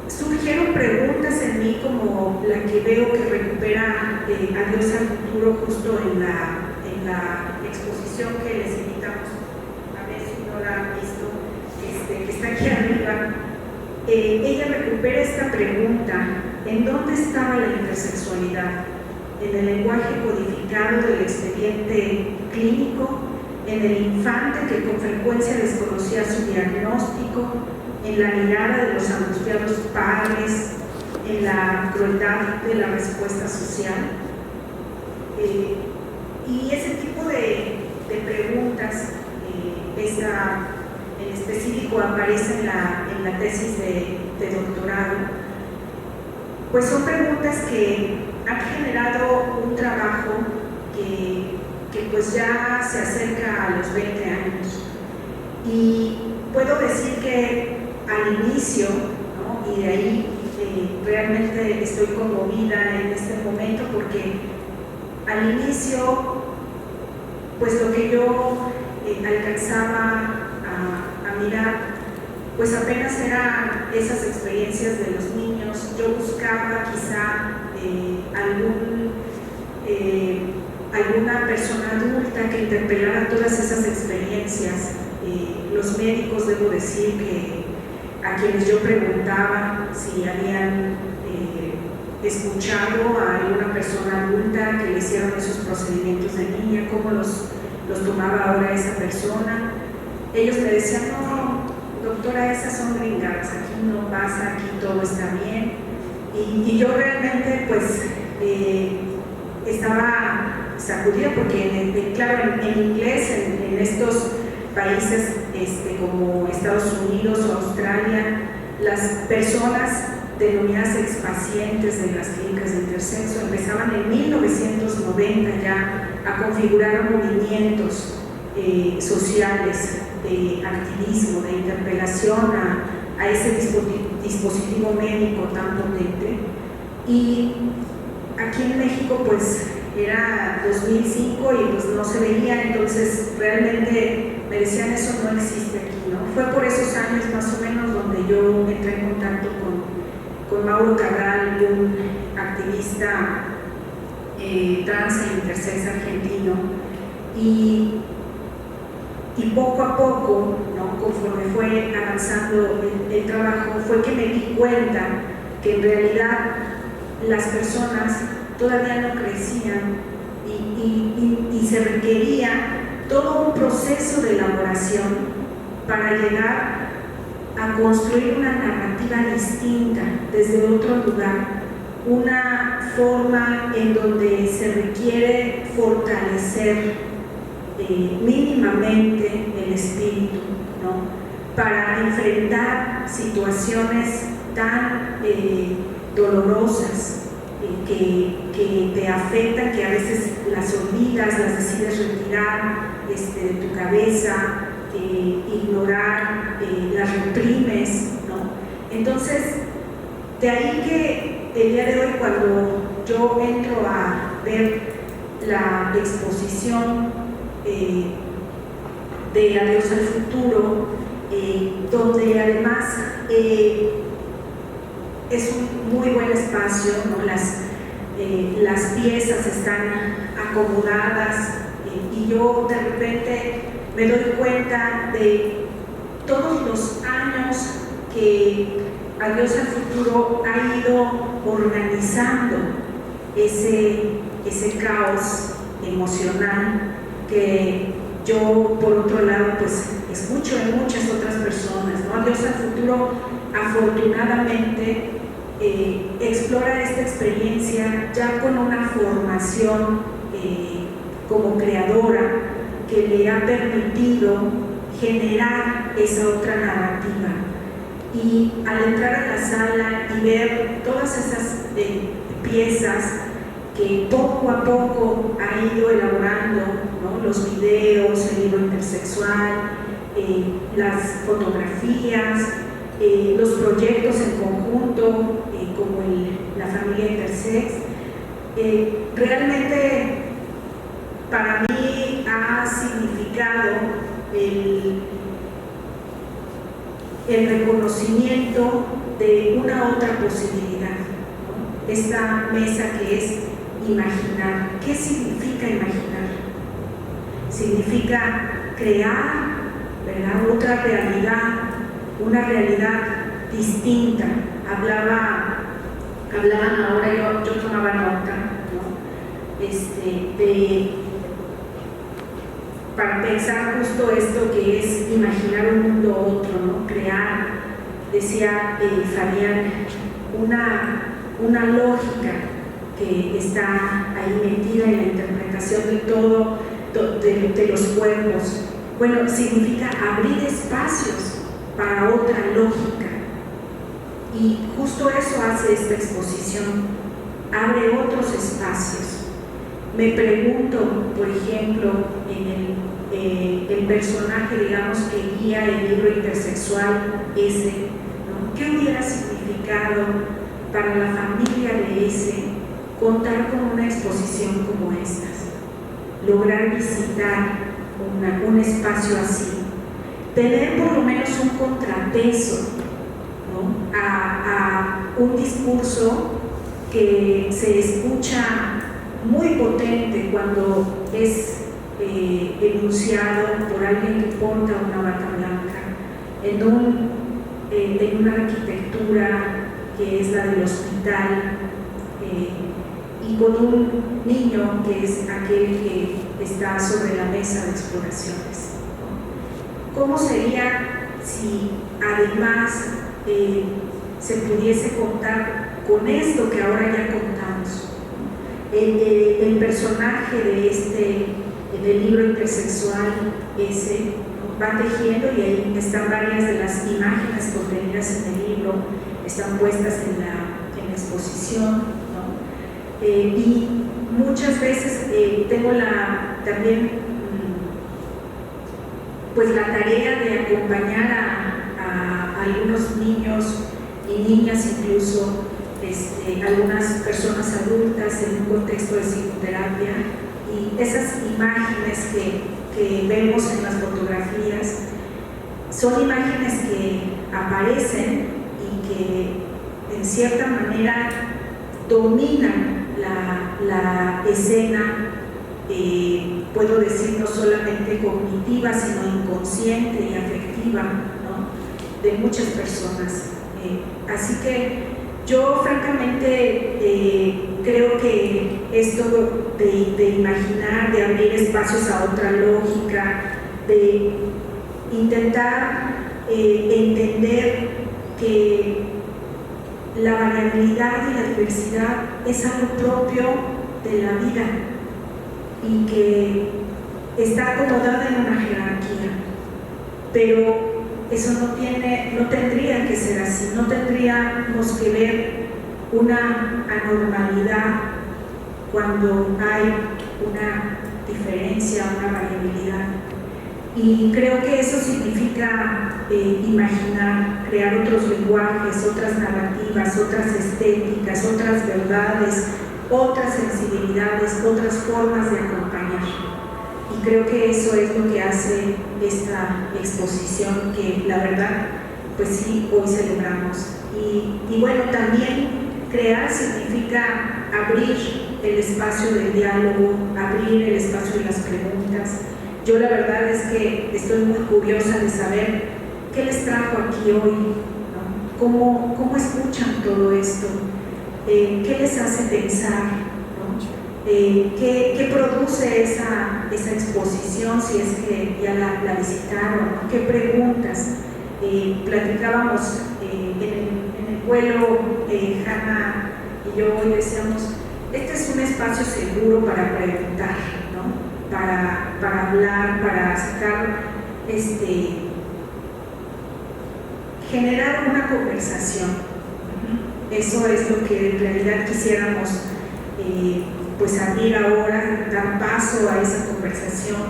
Surgieron preguntas en mí como la que veo que recupera Adiós al Futuro justo en la exposición que les invitamos a ver si no la han visto, que está aquí arriba. Ella recupera esta pregunta: ¿en dónde estaba la intersexualidad? ¿En el lenguaje codificado del expediente clínico? ¿En el infante que con frecuencia desconocía su diagnóstico? ¿En la mirada de los angustiados padres? ¿En la crueldad de la respuesta social? Y ese tipo de preguntas, esa en específico aparece en la tesis de doctorado, pues son preguntas que han generado un trabajo que pues ya se acerca a los 20 años. Y puedo decir que al inicio, ¿no?, y de ahí realmente estoy conmovida en este momento, porque al inicio, pues lo que yo alcanzaba a mirar, pues apenas eran esas experiencias de los niños. Yo buscaba quizá alguna persona adulta que interpelara todas esas experiencias experiencias. Los médicos, debo decir que a quienes yo preguntaba si habían escuchado a alguna persona adulta que le hicieron esos procedimientos de niña, cómo los tomaba ahora esa persona, ellos me decían: no, doctora, esas son gringadas, aquí no pasa, aquí todo está bien. Y yo realmente pues estaba sacudida porque claro, en inglés, en estos países como Estados Unidos o Australia, las personas denominadas expacientes de las clínicas de intersexo empezaban en 1990 ya a configurar movimientos sociales de activismo, de interpelación a ese dispositivo médico tan potente. Y aquí en México pues era 2005 y pues no se veía, entonces realmente me decían: eso no existe aquí, ¿no? Fue por esos años más o menos donde yo entré en contacto con Mauro Cabral, un activista trans e intersex argentino, y poco a poco, ¿no?, conforme fue avanzando el trabajo, fue que me di cuenta que en realidad las personas todavía no crecían y se requería todo un proceso de elaboración para llegar a construir una narrativa distinta desde otro lugar, una forma en donde se requiere fortalecer mínimamente el espíritu, ¿no?, para enfrentar situaciones tan dolorosas que te afectan, que a veces las olvidas, las decides retirar de tu cabeza, ignorar, las reprimes, ¿no? Entonces, de ahí que el día de hoy, cuando yo entro a ver la exposición de Adiós al Futuro, donde además es un muy buen espacio, ¿no? Las piezas están acomodadas y yo de repente me doy cuenta de todos los años que Adiós al Futuro ha ido organizando ese caos emocional que yo, por otro lado, pues escucho en muchas otras personas, ¿no? Adiós al Futuro, afortunadamente, explora esta experiencia ya con una formación como creadora que le ha permitido generar esa otra narrativa. Y al entrar a la sala y ver todas esas piezas que poco a poco ha ido elaborando, ¿no?, los videos, el libro intersexual, las fotografías, los proyectos en conjunto, como la familia intersex, realmente para mí ha significado el reconocimiento de una otra posibilidad, ¿no? Esta mesa que es imaginar. ¿Qué significa imaginar? Significa crear, ¿verdad?, otra realidad, una realidad distinta. Hablaban ahora, yo tomaba nota, ¿no?, para pensar justo esto que es imaginar un mundo otro, ¿no?, crear, decía Fabián, una lógica que está ahí metida en la interpretación de todo, de los cuerpos. Bueno, significa abrir espacios para otra lógica, y justo eso hace esta exposición, abre otros espacios. Me pregunto, por ejemplo, en el personaje, digamos, que guía el libro intersexual ese, ¿no?, ¿qué hubiera significado para la familia de ese contar con una exposición como estas? Lograr visitar un espacio así, tener por lo menos un contrapeso, ¿no?, a un discurso que se escucha muy potente cuando es enunciado por alguien que porta una bata blanca en una arquitectura que es la del hospital, y con un niño que es aquel que está sobre la mesa de exploraciones. ¿Cómo sería si además se pudiese contar con esto que ahora ya contamos? El personaje del libro intersexual ese va tejiendo, y ahí están varias de las imágenes contenidas en el libro, están puestas en la exposición, ¿no? Y muchas veces tengo también pues la tarea de acompañar a algunos niños y niñas, incluso algunas personas adultas en un contexto de psicoterapia, y esas imágenes que vemos en las fotografías son imágenes que aparecen y que en cierta manera dominan la escena, puedo decir no solamente cognitiva, sino inconsciente y afectiva, ¿no?, de muchas personas. Así que yo francamente creo que esto de imaginar, de abrir espacios a otra lógica, de intentar entender que la variabilidad y la diversidad es algo propio de la vida y que está acomodada en una jerarquía, pero eso no tendría que ser así. No tendríamos que ver una anormalidad cuando hay una diferencia, una variabilidad. Y creo que eso significa imaginar, crear otros lenguajes, otras narrativas, otras estéticas, otras verdades, otras sensibilidades, otras formas de acompañar. Y creo que eso es lo que hace esta exposición, que la verdad, pues sí, hoy celebramos. Y bueno, también crear significa abrir el espacio del diálogo, abrir el espacio de las preguntas. Yo la verdad es que estoy muy curiosa de saber qué les trajo aquí hoy, ¿no? ¿Cómo escuchan todo esto? ¿Qué les hace pensar, ¿no? ¿Qué produce esa exposición, si es que ya la visitaron, ¿no? ¿Qué preguntas? Platicábamos en el vuelo, Hanna y yo hoy decíamos, este es un espacio seguro para preguntar, ¿no? Para hablar, para sacar, generar una conversación. Eso es lo que en realidad quisiéramos pues abrir ahora, dar paso a esa conversación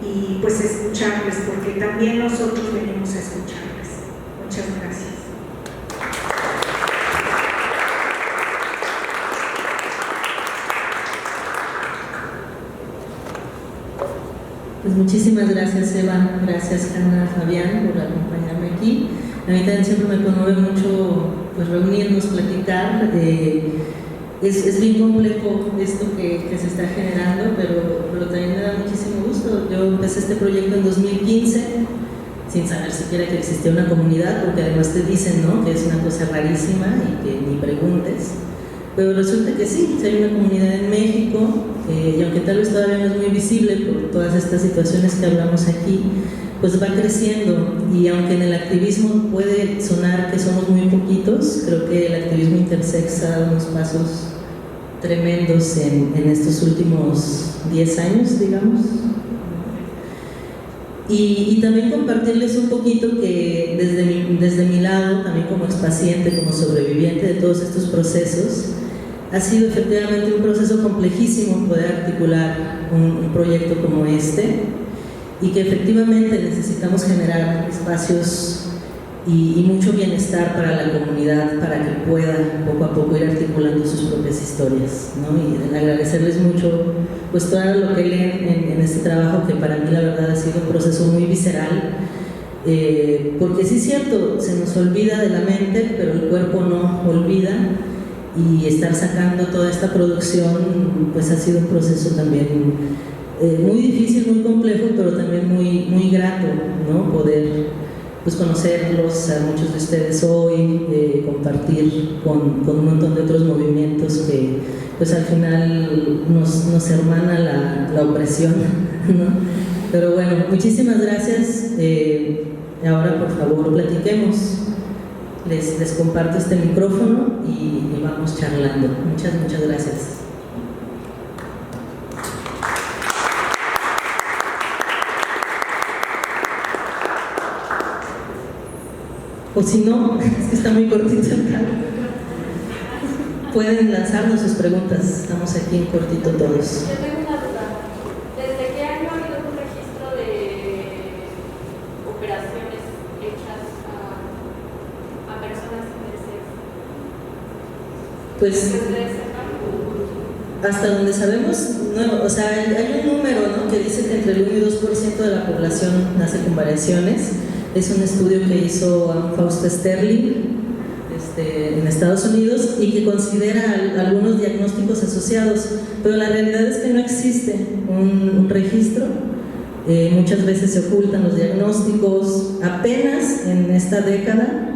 y pues escucharles, porque también nosotros venimos a escucharles. Muchas gracias. Pues muchísimas gracias, Eva, gracias, Hanna, Fabián, por acompañarme aquí. A mí también siempre me conmueve mucho pues reunirnos, platicar. Es bien complejo esto que se está generando, pero también me da muchísimo gusto. Yo empecé este proyecto en 2015, sin saber siquiera que existía una comunidad, porque además te dicen, ¿no?, que es una cosa rarísima y que ni preguntes. Pero resulta que sí, hay una comunidad en México, y aunque tal vez todavía no es muy visible por todas estas situaciones que hablamos aquí, pues va creciendo. Y aunque en el activismo puede sonar que somos muy poquitos, creo que el activismo intersex ha dado unos pasos tremendos en estos últimos 10 años, digamos. Y también compartirles un poquito que desde mi lado, también como expaciente, como sobreviviente de todos estos procesos, ha sido efectivamente un proceso complejísimo poder articular un proyecto como este, y que efectivamente necesitamos generar espacios y mucho bienestar para la comunidad, para que pueda poco a poco ir articulando sus propias historias, ¿no? Y agradecerles mucho pues todo lo que leen en este trabajo, que para mí la verdad ha sido un proceso muy visceral, porque sí es cierto, se nos olvida de la mente, pero el cuerpo no olvida, y estar sacando toda esta producción pues ha sido un proceso también muy difícil, muy complejo, pero también muy grato, ¿no? Poder pues conocerlos a muchos de ustedes hoy, compartir con un montón de otros movimientos que pues al final nos hermana la opresión, ¿no? Pero bueno, muchísimas gracias. Ahora por favor platiquemos. Les comparto este micrófono y vamos charlando. Muchas gracias. O si no, es que está muy cortito el cargo. Pueden lanzarnos sus preguntas, estamos aquí en cortito todos. Yo tengo una duda. ¿Desde qué año ha habido un registro de operaciones hechas a personas intersex? Pues ¿Desde ese campo? hasta donde sabemos, no, o sea, hay un número, ¿no?, que dice que entre el 1 y 2% de la población nace con variaciones. Es un estudio que hizo Fausto Sterling en Estados Unidos y que considera algunos diagnósticos asociados, pero la realidad es que no existe un registro. Muchas veces se ocultan los diagnósticos. Apenas en esta década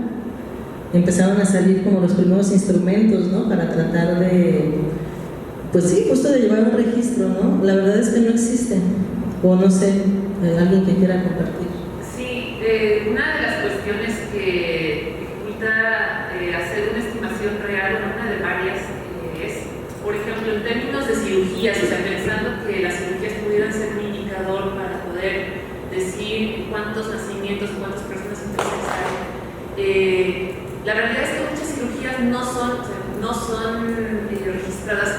empezaron a salir como los primeros instrumentos, ¿no?, para tratar de, pues sí, justo de llevar un registro, ¿no? La verdad es que no existe, o no sé, alguien que quiera compartir. Sí, una de las cuestiones que dificulta hacer una estimación real, una de varias, es, por ejemplo, en términos de cirugías, o sea, pensando que las cirugías pudieran ser un indicador para poder decir cuántos nacimientos, cuántas personas intersex hay. La realidad es que muchas cirugías no son registradas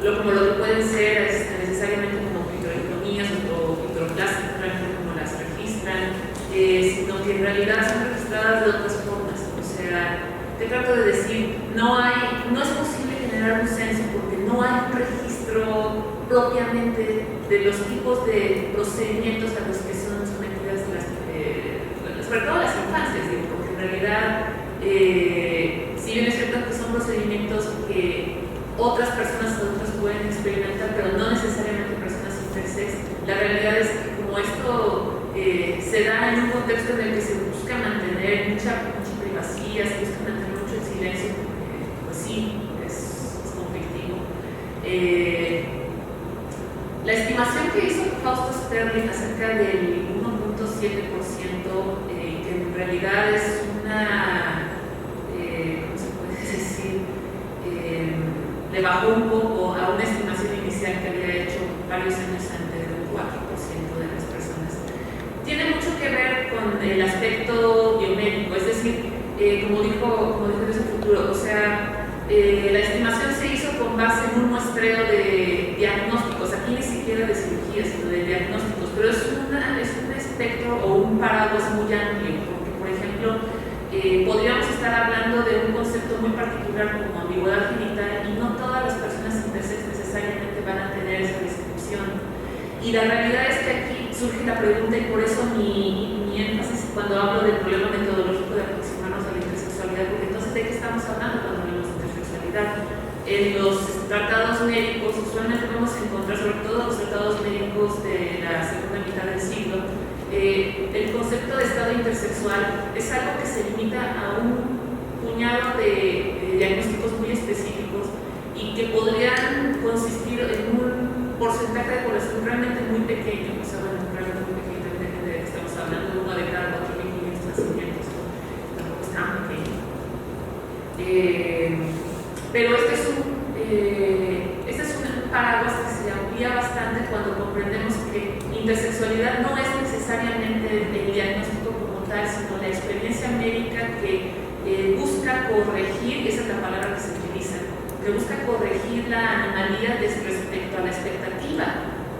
como lo que pueden ser necesariamente como microectomías o microplásticos, como las registran, sino que en realidad son registradas de otras formas. O sea, ¿qué trato de decir? No es posible generar un censo porque no hay un registro propiamente de los tipos de procedimientos a los que son sometidas sobre todo las infancias, porque en realidad, si bien es cierto que son procedimientos que otras personas adultas pueden experimentar, pero no necesariamente personas intersex, la realidad es que como esto se da en un contexto en el que se busca mantener mucha privacidad, se busca mantener mucho el silencio, pues sí, es conflictivo. La estimación que hizo Fausto Sterling acerca del 1.7%, que en realidad es una, ¿cómo se puede decir? Le bajó un poco a una estimación inicial que había hecho varios años antes del 4% de las personas. Tiene mucho que ver con el aspecto biomédico, es decir, como dijo ese futuro, o sea, la estimación se hizo con base en un muestreo de diagnósticos, aquí ni siquiera de cirugía, sino de diagnósticos, pero es un espectro o un paraguas muy amplio, porque, por ejemplo, podríamos estar hablando de un concepto muy particular como ambigüedad genital y no todas las personas intersex necesariamente van a tener esa descripción. Y la realidad es que aquí surge la pregunta, y por eso mi énfasis cuando hablo del problema metodológico de aproximarnos a la intersexualidad, porque entonces ¿de qué estamos hablando cuando hablamos de intersexualidad? En los tratados médicos usualmente vamos a encontrar, sobre todo los tratados médicos de la segunda mitad del siglo, el concepto de estado intersexual es algo que se limita a un puñado de diagnósticos muy específicos y que podrían consistir en un porcentaje de población realmente muy pequeño, o sea, bueno, realmente muy pequeño, depende de que estamos hablando, uno de cada 4.500 nacimientos, tampoco es tan pequeño. Pero este es un paraguas que se amplía bastante cuando comprendemos que intersexualidad no es necesariamente el diagnóstico como tal, sino la experiencia médica que busca corregir, esa es la palabra que se utiliza, que busca corregir la anomalía respecto a la expectativa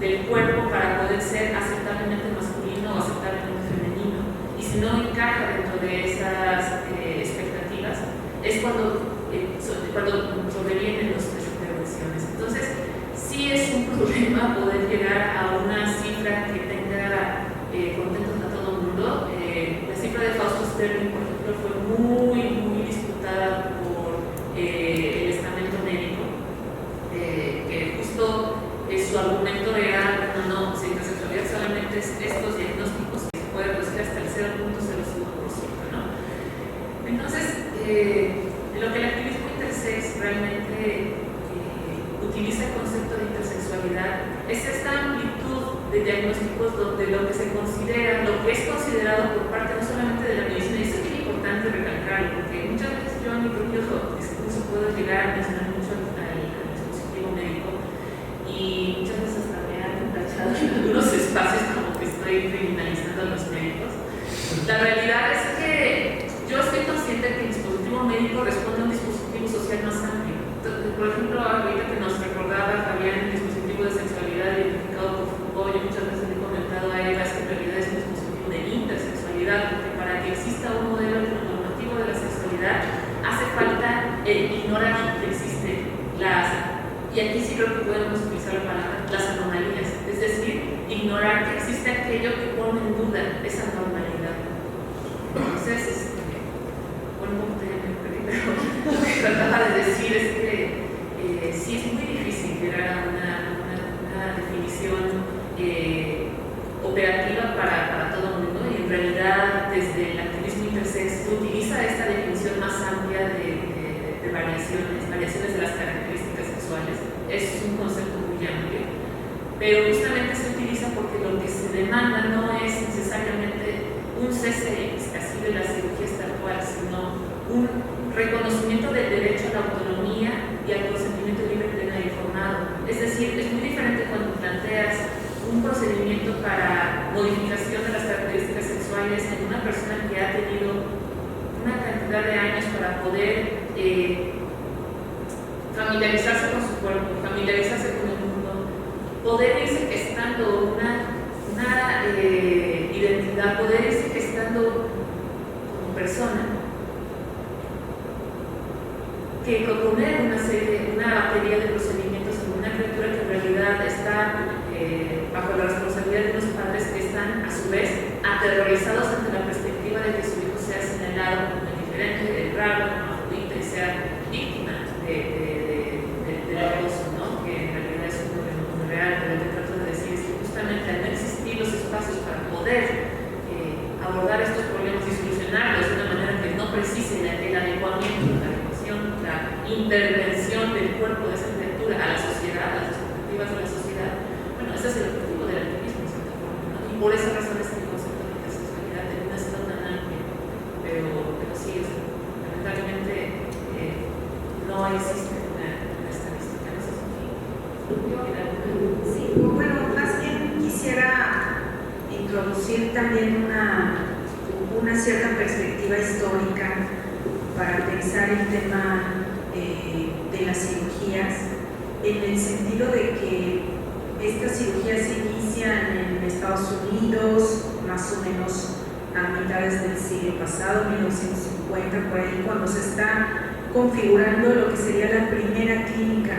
del cuerpo para poder ser aceptablemente masculino o aceptablemente femenino. Y si no encaja dentro de esas expectativas, es cuando sobrevienen las intervenciones. Entonces, sí es un problema poder llegar a una cifra que tenga contentos a todo el mundo. La cifra de Fausto Sterling, por ejemplo, fue muy disputada por el estamento médico, que justo su argumento era de lo que se considera, lo que es considerado por parte no solamente de la medicina, y esto es muy importante recalcarlo, porque muchas veces yo en mi propio discurso puedo llegar a mencionar mucho al dispositivo médico y muchas veces hasta me han tachado en algunos espacios como que estoy criminalizando a los médicos. La realidad es que yo estoy consciente que el dispositivo médico responde a un dispositivo social más amplio. Por ejemplo, ahorita que nos recordaba Fabián el dispositivo de sexualidad identificado por Foucault, yo muchas veces le he comentado a Eva que en realidad es un dispositivo de intersexualidad, porque para que exista un modelo normativo de la sexualidad hace falta ignorar que existen y aquí sí creo que podemos utilizar la palabra, las anomalías, es decir, ignorar que existe aquello que pone en duda esa normalidad. Entonces, bueno, como te pero lo que trataba de decir es que sí es muy difícil llegar a una definición operativa para todo el mundo, y en realidad desde el activismo intersex utiliza esta definición más amplia de variaciones de las características sexuales. Es un concepto muy amplio, pero justamente se utiliza porque lo que se demanda no es necesariamente un cese así de las cirugías tal cual, sino un reconocimiento del derecho a la autonomía y al consentimiento libre, pleno e informado. Es decir, es muy diferente cuando planteas un procedimiento para modificación de las características sexuales en una persona que ha tenido una cantidad de años para poder familiarizarse con su cuerpo, familiarizarse con el mundo, poder irse gestando una identidad, poder irse gestando como persona, que proponer una batería de procedimientos en una criatura que en realidad está bajo la responsabilidad de unos padres que están a su vez aterrorizados ante la perspectiva de que su hijo sea señalado como diferente, de raro, hermafrodita y sea víctima del acoso, ¿no? Que en realidad es un problema muy real. Pero lo que trato de decir es que justamente al no existir los espacios para poder abordar estos problemas y solucionarlos de una manera que no precise el adecuamiento, la intervención del cuerpo de esa criatura a la sociedad, a las expectativas de la sociedad, bueno, ese es el objetivo del activismo, en cierta forma, ¿no? Y por esa razón es que el concepto de intersexualidad tiene una escala tan amplia, pero sí, lamentablemente no existe una estadística en ese sentido. Sí, bueno, más bien quisiera introducir también una cierta perspectiva histórica para pensar el tema de las cirugías, en el sentido de que estas cirugías se inician en Estados Unidos más o menos a mitades del siglo pasado, 1950, por ahí, cuando se está configurando lo que sería la primera clínica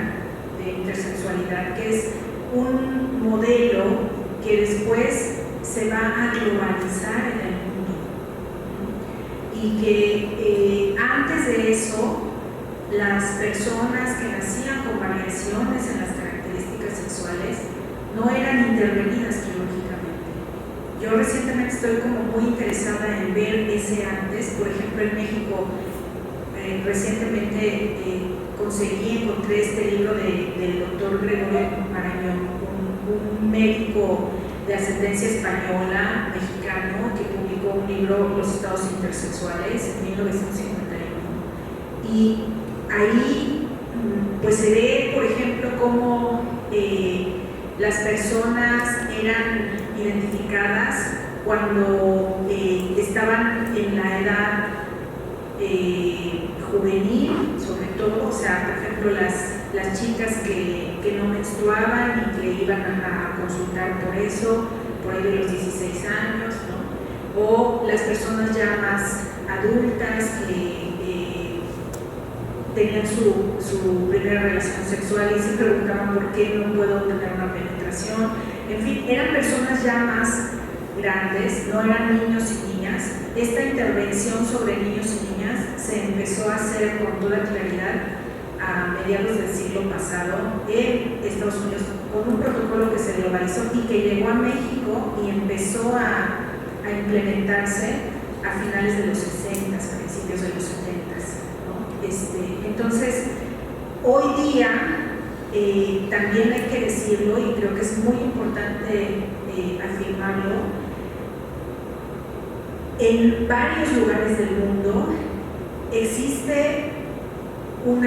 de intersexualidad, que es un modelo que después se va a globalizar en el mundo, y que antes de eso las personas que nacían con variaciones en las características sexuales no eran intervenidas quirúrgicamente. Yo recientemente estoy como muy interesada en ver ese antes. Por ejemplo, en México recientemente encontré este libro del doctor Gregorio Marañón, un médico de ascendencia española, mexicano, que publicó un libro, Los estados intersexuales, en 1951. Y ahí pues se ve, por ejemplo, cómo las personas eran identificadas cuando estaban en la edad juvenil, sobre todo, o sea, por ejemplo, las chicas que no menstruaban y que iban a consultar por eso, por ahí de los 16 años, ¿no? O las personas ya más adultas que tenían su primera relación sexual y se preguntaban por qué no puedo tener una penetración. En fin, eran personas ya más grandes, no eran niños y niñas. Esta intervención sobre niños y niñas se empezó a hacer con toda claridad a mediados del siglo pasado en Estados Unidos, con un protocolo que se globalizó y que llegó a México y empezó a implementarse a finales de los 60, a principios de los 70, ¿no? Entonces, hoy día también hay que decirlo, y creo que es muy importante afirmarlo. En varios lugares del mundo existe un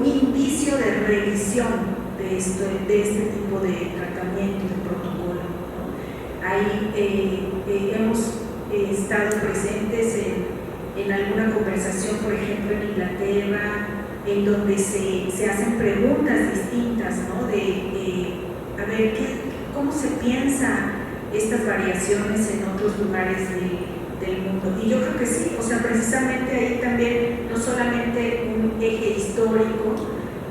indicio de revisión de este tipo de tratamiento, de protocolo, ¿no? Ahí hemos estado presentes en alguna conversación, por ejemplo en Inglaterra, en donde se hacen preguntas distintas, ¿no? A ver, ¿cómo se piensa estas variaciones en otros lugares del mundo? Y yo creo que sí, o sea, precisamente ahí también no solamente un eje histórico,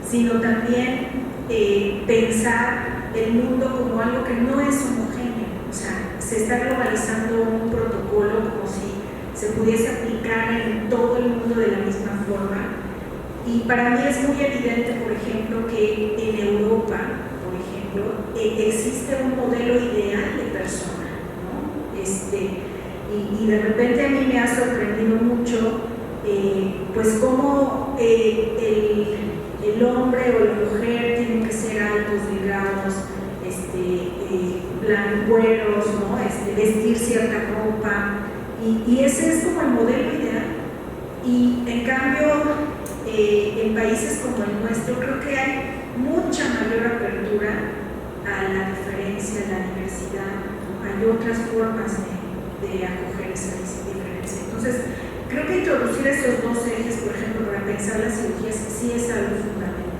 sino también pensar el mundo como algo que no es homogéneo. O sea, se está globalizando un protocolo como si se pudiese aplicar en todo el mundo de la misma forma. Y para mí es muy evidente, por ejemplo, que en Europa, por ejemplo, existe un modelo ideal de persona, ¿no? Y de repente a mí me ha sorprendido mucho pues cómo el hombre o la mujer tienen que ser altos, delgados, blancueros, ¿no? Vestir cierta ropa, y ese es como el modelo ideal. Y en cambio en países como el nuestro creo que hay mucha mayor apertura a la diferencia, a la diversidad, ¿no? Hay otras formas de acoger esa diferencia. Entonces creo que introducir esos dos ejes, por ejemplo, para pensar las cirugías, sí es algo fundamental.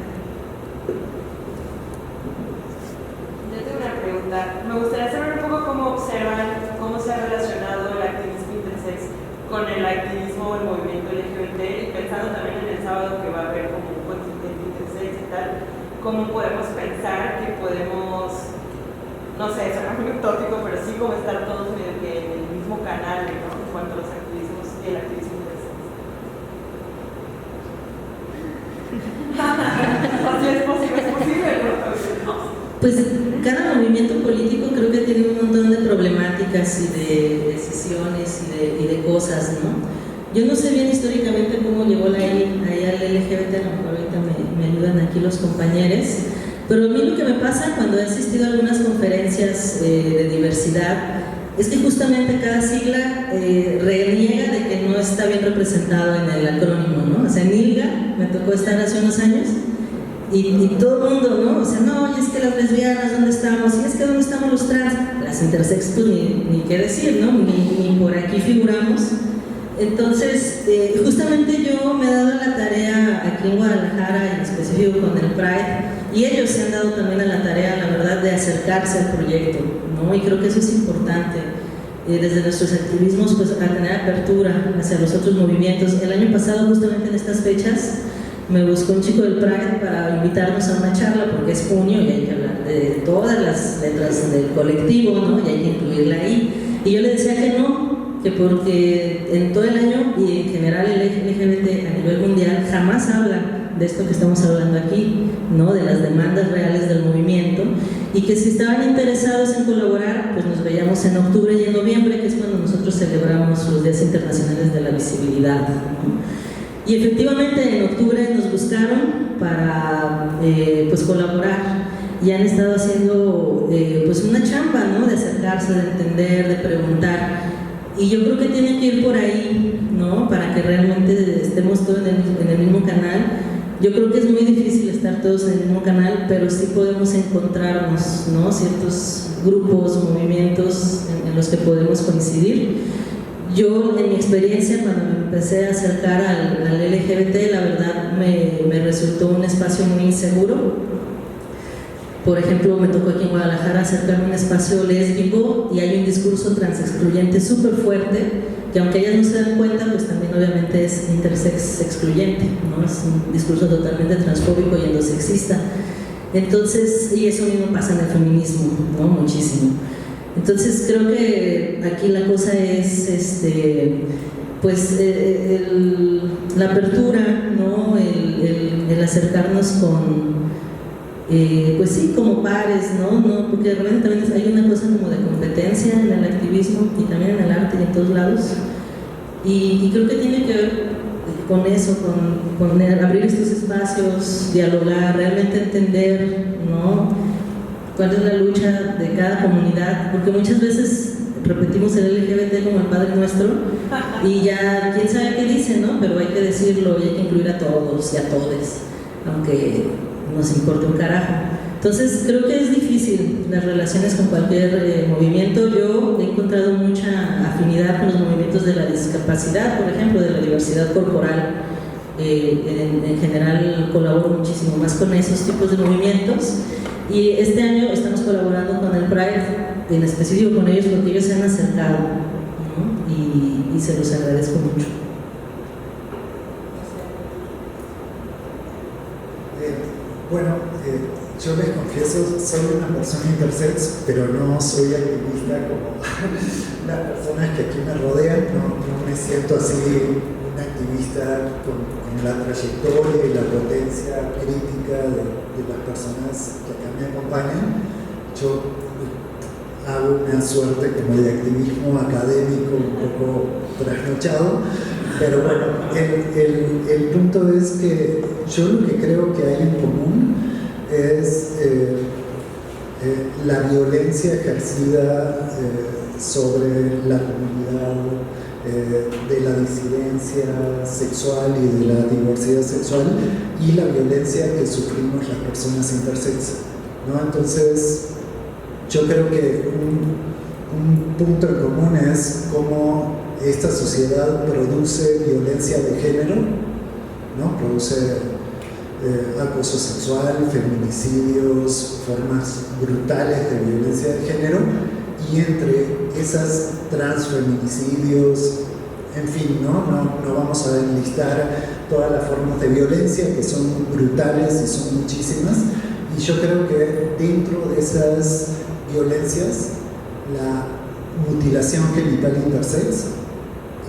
Yo tengo una pregunta. Me gustaría saber un poco cómo observan, cómo se ha relacionado el activismo intersex con el activismo o el movimiento LGBT, y pensando también en el sábado que va a haber como un contingente intersex y tal, cómo podemos pensar que podemos, no sé, suena muy utópico, pero sí como estar todos medio que en el mismo canal, ¿no? En cuanto a los activismos y el activismo intersex. Así es posible, ¿no? Pues cada movimiento político creo que tiene un montón de problemáticas y de decisiones y de cosas, ¿no? Yo no sé bien históricamente cómo llegó ahí al LGBT, a lo mejor ahorita me ayudan aquí los compañeros, pero a mí lo que me pasa cuando he asistido a algunas conferencias de diversidad es que justamente cada sigla reniega de que no está bien representado en el acrónimo, ¿no? O sea, en ILGA me tocó estar hace unos años y todo el mundo, ¿no? O sea, no, y es que las lesbianas, ¿dónde estamos? Y es que ¿dónde estamos los trans? Las intersex, pues ni qué decir, ¿no? Ni por aquí figuramos. Entonces, justamente yo me he dado la tarea aquí en Guadalajara, en específico con el Pride, y ellos se han dado también a la tarea, la verdad, de acercarse al proyecto, ¿no? Y creo que eso es importante. Desde nuestros activismos, pues, a tener apertura hacia los otros movimientos. El año pasado, justamente en estas fechas, me buscó un chico del Pride para invitarnos a una charla, porque es junio y hay que hablar de todas las letras del colectivo, ¿no? Y hay que incluirla ahí. Y yo le decía que no, que porque en todo el año y en general el LGBT a nivel mundial jamás habla de esto que estamos hablando aquí, ¿no? De las demandas reales del movimiento, y que si estaban interesados en colaborar, pues nos veíamos en octubre y en noviembre, que es cuando nosotros celebramos los Días Internacionales de la Visibilidad, ¿no? Y efectivamente en octubre nos buscaron para pues colaborar, y han estado haciendo pues una chamba, ¿no? De acercarse, de entender, de preguntar, y yo creo que tiene que ir por ahí, ¿no? Para que realmente estemos todos en el mismo canal. Yo creo que es muy difícil estar todos en el mismo canal, pero sí podemos encontrarnos, ¿no? Ciertos grupos, movimientos en los que podemos coincidir. Yo, en mi experiencia, cuando me empecé a acercar al LGBT, la verdad me resultó un espacio muy inseguro. Por ejemplo, me tocó aquí en Guadalajara acercarme a un espacio lésbico y hay un discurso transexcluyente súper fuerte, que aunque ellas no se dan cuenta, pues también obviamente es intersex excluyente, ¿no? Es un discurso totalmente transfóbico y endosexista. Entonces, y eso mismo pasa en el feminismo, ¿no? Muchísimo. Entonces creo que aquí la cosa es pues la apertura, ¿no? El acercarnos con pues sí, como pares, ¿no? Porque realmente también hay una cosa como de competencia en el activismo y también en el arte y en todos lados, y creo que tiene que ver con eso, con abrir estos espacios, dialogar, realmente entender, ¿no? cuál es la lucha de cada comunidad, porque muchas veces repetimos el LGBT como el Padre Nuestro y ya quién sabe qué dice, ¿no? Pero hay que decirlo y hay que incluir a todos y a todes, aunque nos importe un carajo. Entonces creo que es difícil las relaciones con cualquier movimiento. Yo he encontrado mucha afinidad con los movimientos de la discapacidad, por ejemplo, de la diversidad corporal. En general colaboro muchísimo más con esos tipos de movimientos y este año estamos colaborando con el Pride, en específico con ellos porque ellos se han acercado, ¿no? y se los agradezco mucho. Yo les confieso, soy una persona intersex, pero no soy activista como las personas que aquí me rodean. No me siento así un activista con la trayectoria y la potencia crítica de las personas que acá me acompañan. Yo hago una suerte como de activismo académico un poco trasnochado, pero bueno, el punto es que yo lo que creo que hay en común es la violencia ejercida sobre la comunidad de la disidencia sexual y de la diversidad sexual y la violencia que sufrimos las personas intersex, ¿no? Entonces yo creo que un punto en común es cómo esta sociedad produce violencia de género, ¿no? Produce acoso sexual, feminicidios, formas brutales de violencia de género, y entre esas transfeminicidios, en fin, no vamos a enlistar todas las formas de violencia que son brutales y son muchísimas, y yo creo que dentro de esas violencias la mutilación genital intersex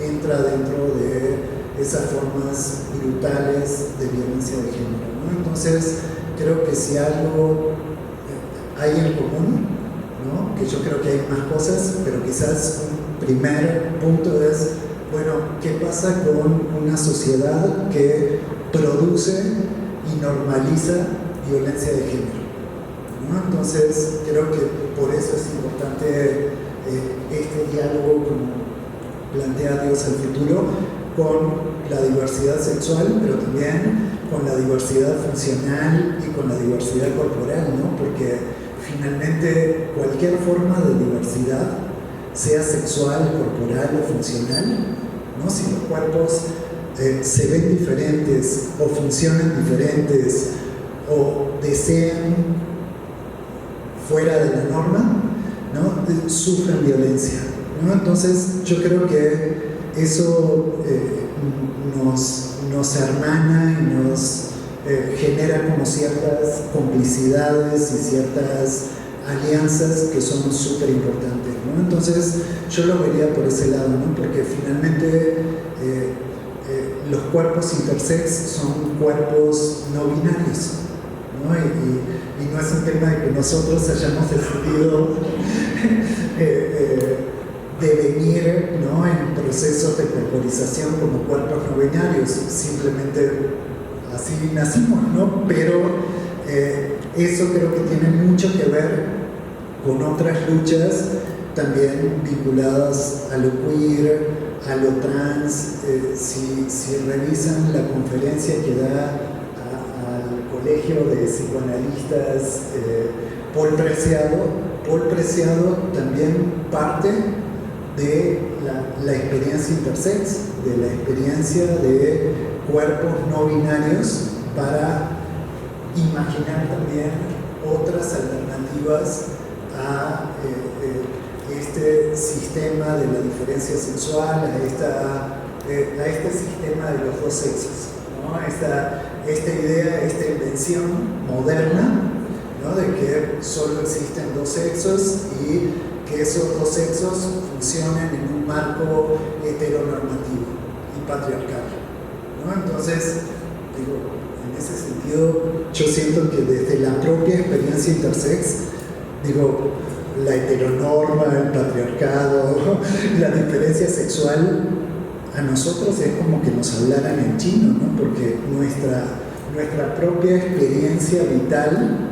entra dentro de esas formas brutales de violencia de género, ¿no? Entonces creo que si algo hay en común, ¿no? Que yo creo que hay más cosas, pero quizás un primer punto es, bueno, ¿qué pasa con una sociedad que produce y normaliza violencia de género, ¿no? Entonces creo que por eso es importante este diálogo, como plantea Dios al futuro, con la diversidad sexual, pero también con la diversidad funcional y con la diversidad corporal, ¿no? Porque finalmente cualquier forma de diversidad, sea sexual, corporal o funcional, ¿no? Si los cuerpos se ven diferentes o funcionan diferentes o desean fuera de la norma, ¿no? Sufren violencia, ¿no? Entonces yo creo que eso nos hermana y nos genera como ciertas complicidades y ciertas alianzas que son súper importantes, ¿no? Entonces yo lo vería por ese lado, ¿no? Porque finalmente los cuerpos intersex son cuerpos no binarios, ¿no? Y no es un tema de que nosotros hayamos decidido devenir, ¿no? En procesos de corporización como cuerpos no binarios, simplemente así nacimos, ¿no? Pero eso creo que tiene mucho que ver con otras luchas también vinculadas a lo queer, a lo trans. Si revisan la conferencia que da al Colegio de Psicoanalistas Paul Preciado también parte de la experiencia intersex, de la experiencia de cuerpos no binarios, para imaginar también otras alternativas a este sistema de la diferencia sexual, a este sistema de los dos sexos, ¿no? Esta idea, esta invención moderna, ¿no? De que solo existen dos sexos y que esos dos sexos funcionen en un marco heteronormativo y patriarcal, ¿no? Entonces, digo, en ese sentido, yo siento que desde la propia experiencia intersex, digo, la heteronorma, el patriarcado, la diferencia sexual, a nosotros es como que nos hablaran en chino, ¿no? Porque nuestra propia experiencia vital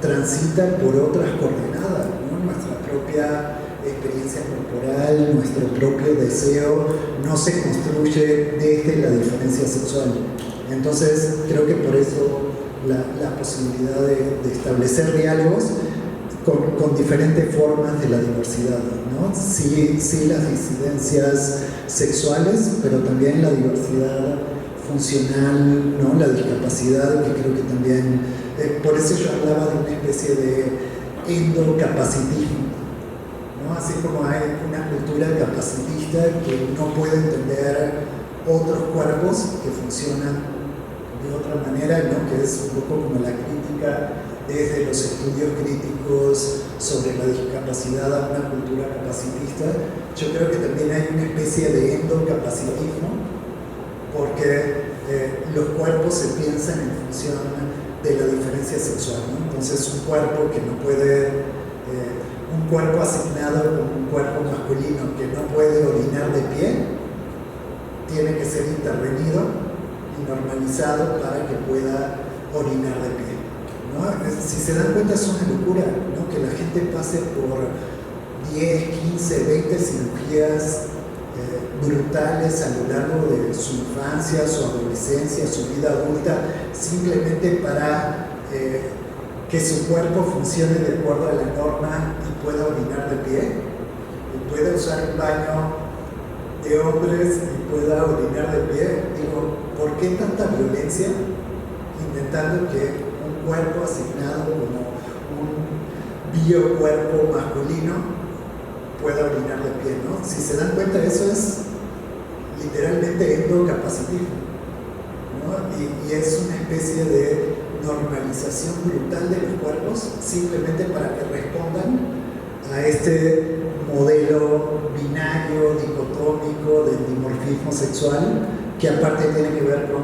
transita por otras coordenadas, ¿no? Nuestra propia experiencia corporal, nuestro propio deseo no se construye desde la diferencia sexual. Entonces creo que por eso la posibilidad de establecer diálogos con diferentes formas de la diversidad, ¿no? Sí las disidencias sexuales, pero también la diversidad funcional, ¿no? La discapacidad, que creo que también, por eso yo hablaba de una especie de endocapacitismo, ¿no? Así como hay una cultura capacitista que no puede entender otros cuerpos que funcionan de otra manera, ¿no? Que es un poco como la crítica desde los estudios críticos sobre la discapacidad a una cultura capacitista. Yo creo que también hay una especie de endocapacitismo, porque los cuerpos se piensan en función de la diferencia sexual, ¿no? Entonces un cuerpo que no puede, un cuerpo asignado como un cuerpo masculino que no puede orinar de pie, tiene que ser intervenido y normalizado para que pueda orinar de pie, ¿no? Si se dan cuenta es una locura, ¿no? Que la gente pase por 10, 15, 20 cirugías brutales a lo largo de su infancia, su adolescencia, su vida adulta, simplemente para que su cuerpo funcione de acuerdo a la norma y pueda orinar de pie, y pueda usar un baño de hombres y pueda orinar de pie. Digo, ¿por qué tanta violencia intentando que un cuerpo asignado como un biocuerpo masculino pueda orinar de pie, ¿no? Si se dan cuenta, eso es literalmente endocapacitismo, ¿no? Y es una especie de normalización brutal de los cuerpos simplemente para que respondan a este modelo binario, dicotómico del dimorfismo sexual, que aparte tiene que ver con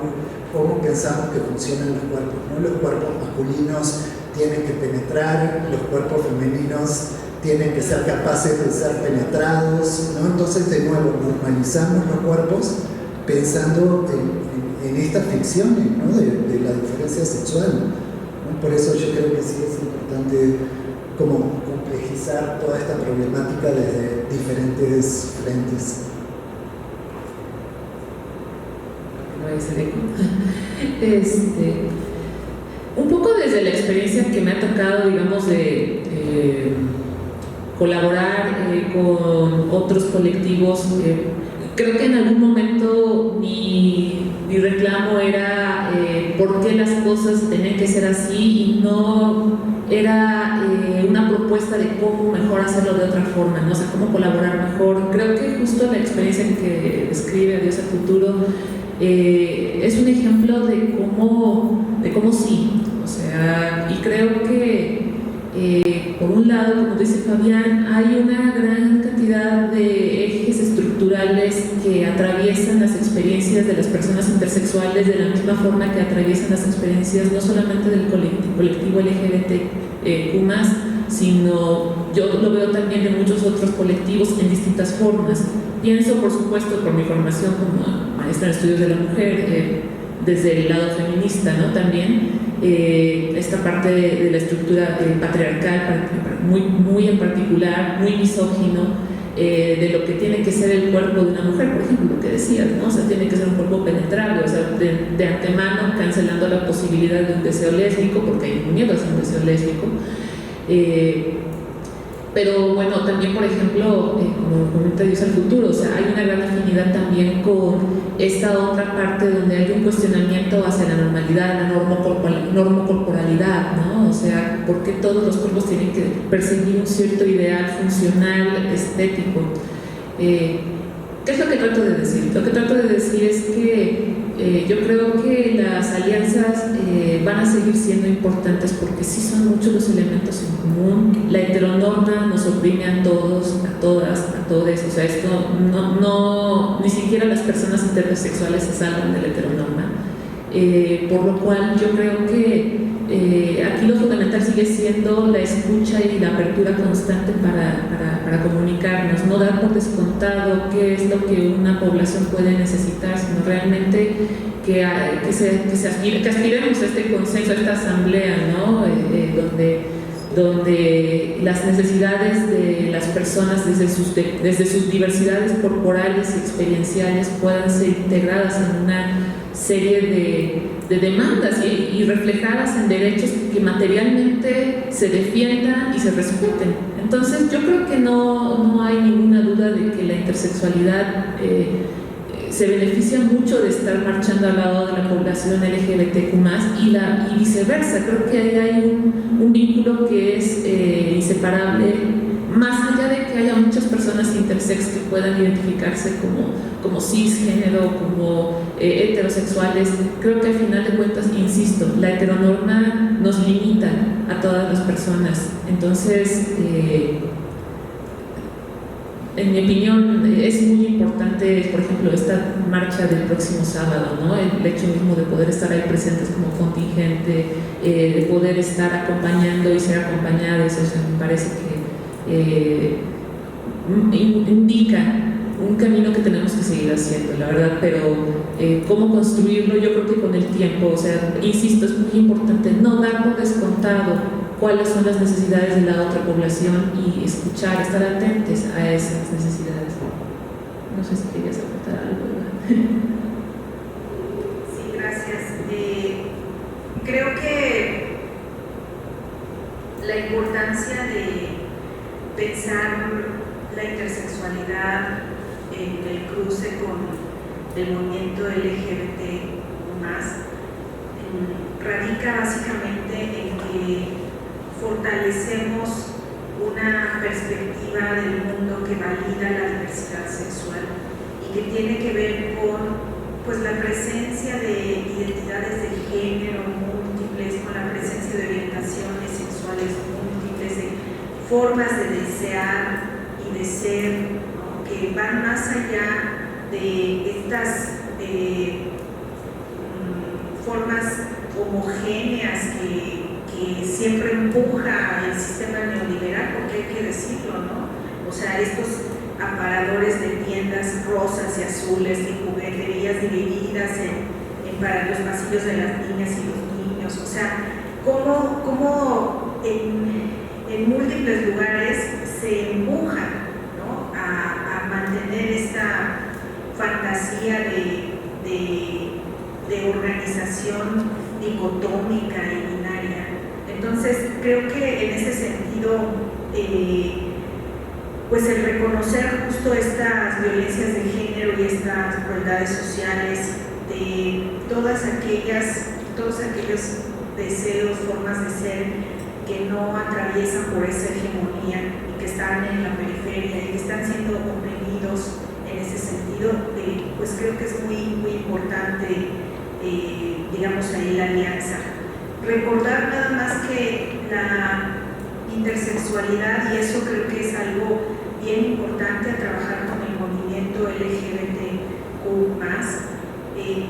cómo pensamos que funcionan los cuerpos, ¿no? Los cuerpos masculinos tienen que penetrar, los cuerpos femeninos tienen que ser capaces de ser penetrados, ¿no? Entonces, de nuevo, normalizamos los cuerpos pensando en estas ficciones, ¿no? de la diferencia sexual, ¿no? Por eso yo creo que sí es importante como complejizar toda esta problemática desde diferentes frentes. Un poco desde la experiencia que me ha tocado, digamos, de colaborar con otros colectivos, creo que en algún momento mi reclamo era por qué las cosas tenían que ser así, y no era una propuesta de cómo mejor hacerlo de otra forma, ¿no? O sea, cómo colaborar mejor. Creo que justo la experiencia que describe Adiós al Futuro es un ejemplo de cómo sí, o sea, y creo que por un lado, como dice Fabián, hay una gran cantidad de ejes estructurales que atraviesan las experiencias de las personas intersexuales de la misma forma que atraviesan las experiencias no solamente del colectivo LGBTQ+, sino yo lo veo también de muchos otros colectivos en distintas formas. Pienso, por supuesto, por mi formación como maestra en estudios de la mujer, desde el lado feminista, ¿no? También esta parte de la estructura patriarcal, muy en particular, muy misógino, de lo que tiene que ser el cuerpo de una mujer, por ejemplo, lo que decías, ¿no? O sea, tiene que ser un cuerpo penetrable, o sea, de antemano cancelando la posibilidad de un deseo lésbico, porque hay miedo a hacer un deseo lésbico. Pero bueno, también, por ejemplo, como comenta Adiós al Futuro, o sea, hay una gran afinidad también con esta otra parte donde hay un cuestionamiento hacia la normalidad, la normocorporalidad, ¿no? O sea, ¿por qué todos los cuerpos tienen que perseguir un cierto ideal funcional, estético? ¿Qué es lo que trato de decir? Lo que trato de decir es que yo creo que las alianzas van a seguir siendo importantes porque sí son muchos los elementos en común. La heteronorma nos oprime a todos, a todas, a todes. O sea, esto ni siquiera las personas intersexuales se salvan de la heteronorma. Por lo cual yo creo que aquí lo fundamental sigue siendo la escucha y la apertura constante para comunicarnos, no dar por descontado qué es lo que una población puede necesitar, sino realmente que aspiremos a este consenso, a esta asamblea, ¿no? Donde las necesidades de las personas desde sus diversidades corporales y experienciales puedan ser integradas en una serie de demandas y reflejadas en derechos que materialmente se defiendan y se respeten. Entonces yo creo que no hay ninguna duda de que la intersexualidad se beneficia mucho de estar marchando al lado de la población LGBTQ+, y viceversa. Creo que ahí hay un vínculo que es inseparable, más allá de que haya muchas personas intersex que puedan identificarse como cisgénero, como heterosexuales. Creo que al final de cuentas, insisto, la heteronorma nos limita a todas las personas. Entonces, en mi opinión, es muy importante, por ejemplo, esta marcha del próximo sábado, ¿no? El hecho mismo de poder estar ahí presentes como contingente, de poder estar acompañando y ser acompañados, o sea, me parece que indica un camino que tenemos que seguir haciendo, la verdad, pero cómo construirlo, yo creo que con el tiempo, o sea, insisto, es muy importante no dar por descontado cuáles son las necesidades de la otra población y escuchar, estar atentos a esas necesidades. No sé si querías aportar algo, ¿verdad? Sí, gracias. Creo que la importancia de pensar la intersexualidad en el cruce con el movimiento LGBT+, radica básicamente en que fortalecemos una perspectiva del mundo que valida la diversidad sexual y que tiene que ver con pues, la presencia de identidades de género múltiples, con la presencia de orientaciones sexuales múltiples, de formas de desear y de ser, ¿no? Que van más allá de estas formas homogéneas que siempre empuja el sistema neoliberal, porque hay que decirlo, ¿no? O sea, estos aparadores de tiendas rosas y azules y jugueterías divididas para los pasillos de las niñas y los niños, o sea, cómo en múltiples lugares se empuja, ¿no? a mantener esta fantasía de organización dicotómica y binaria. Entonces, creo que en ese sentido, pues el reconocer justo estas violencias de género y estas crueldades sociales de todos aquellos deseos, formas de ser que no atraviesan por esa hegemonía y que están en la periferia y que están siendo oprimidos en ese sentido, pues creo que es muy, muy importante, digamos, ahí la alianza. Recordar nada más que la intersexualidad, y eso creo que es algo bien importante a trabajar con el movimiento LGBTQ+,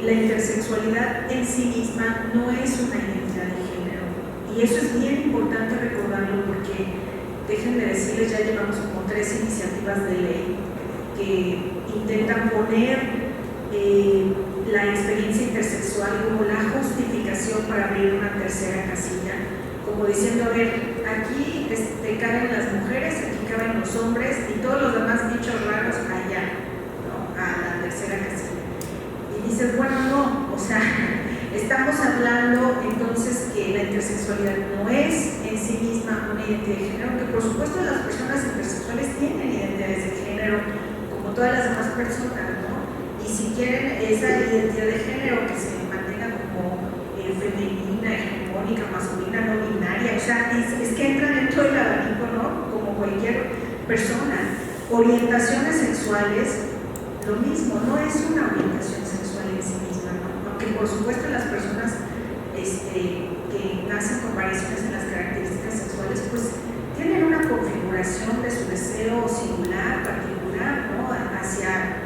la intersexualidad en sí misma no es una identidad de género, y eso es bien importante recordarlo porque, déjenme decirles, ya llevamos como 3 iniciativas de ley que intentan poner la experiencia intersexual como la justificación para abrir una tercera casilla, como diciendo, a ver, aquí caben las mujeres, aquí caben los hombres y todos los demás bichos raros allá, ¿no? A la tercera casilla. Y dices, bueno, no, o sea, estamos hablando entonces que la intersexualidad no es en sí misma una identidad de género, que por supuesto las personas intersexuales tienen identidades de género como todas las demás personas, ¿no? Y si quieren esa identidad de género que se mantenga como femenina, hegemónica, masculina, no binaria, o sea, es que entran en todo el abanico, ¿no? Como cualquier persona. Orientaciones sexuales, lo mismo, no es una orientación sexual en sí misma, ¿no? Aunque por supuesto las personas que nacen con variaciones en las características sexuales, pues tienen una configuración de su deseo singular, particular, ¿no? Hacia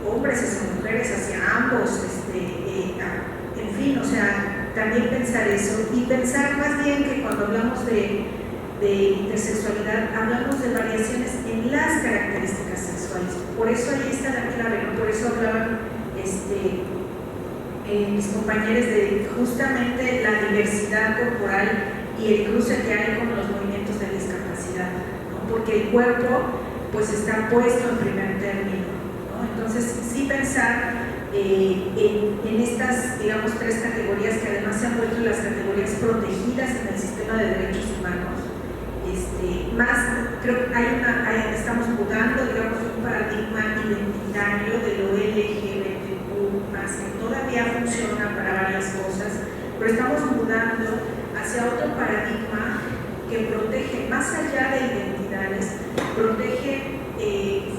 hombres, hacia mujeres, hacia ambos, en fin, o sea, también pensar eso y pensar más bien que cuando hablamos de intersexualidad hablamos de variaciones en las características sexuales. Por eso ahí está la clave, ¿no? Por eso hablaban mis compañeros de justamente la diversidad corporal y el cruce que hay con los movimientos de discapacidad, ¿no? Porque el cuerpo pues está puesto en primer término, ¿no? Entonces sí pensar en estas, digamos, tres categorías que además se han vuelto las categorías protegidas en el sistema de derechos humanos. Más, creo que estamos mudando, digamos, un paradigma identitario de lo LGBTQ+, que todavía funciona para varias cosas, pero estamos mudando hacia otro paradigma que protege, más allá de identidades, protege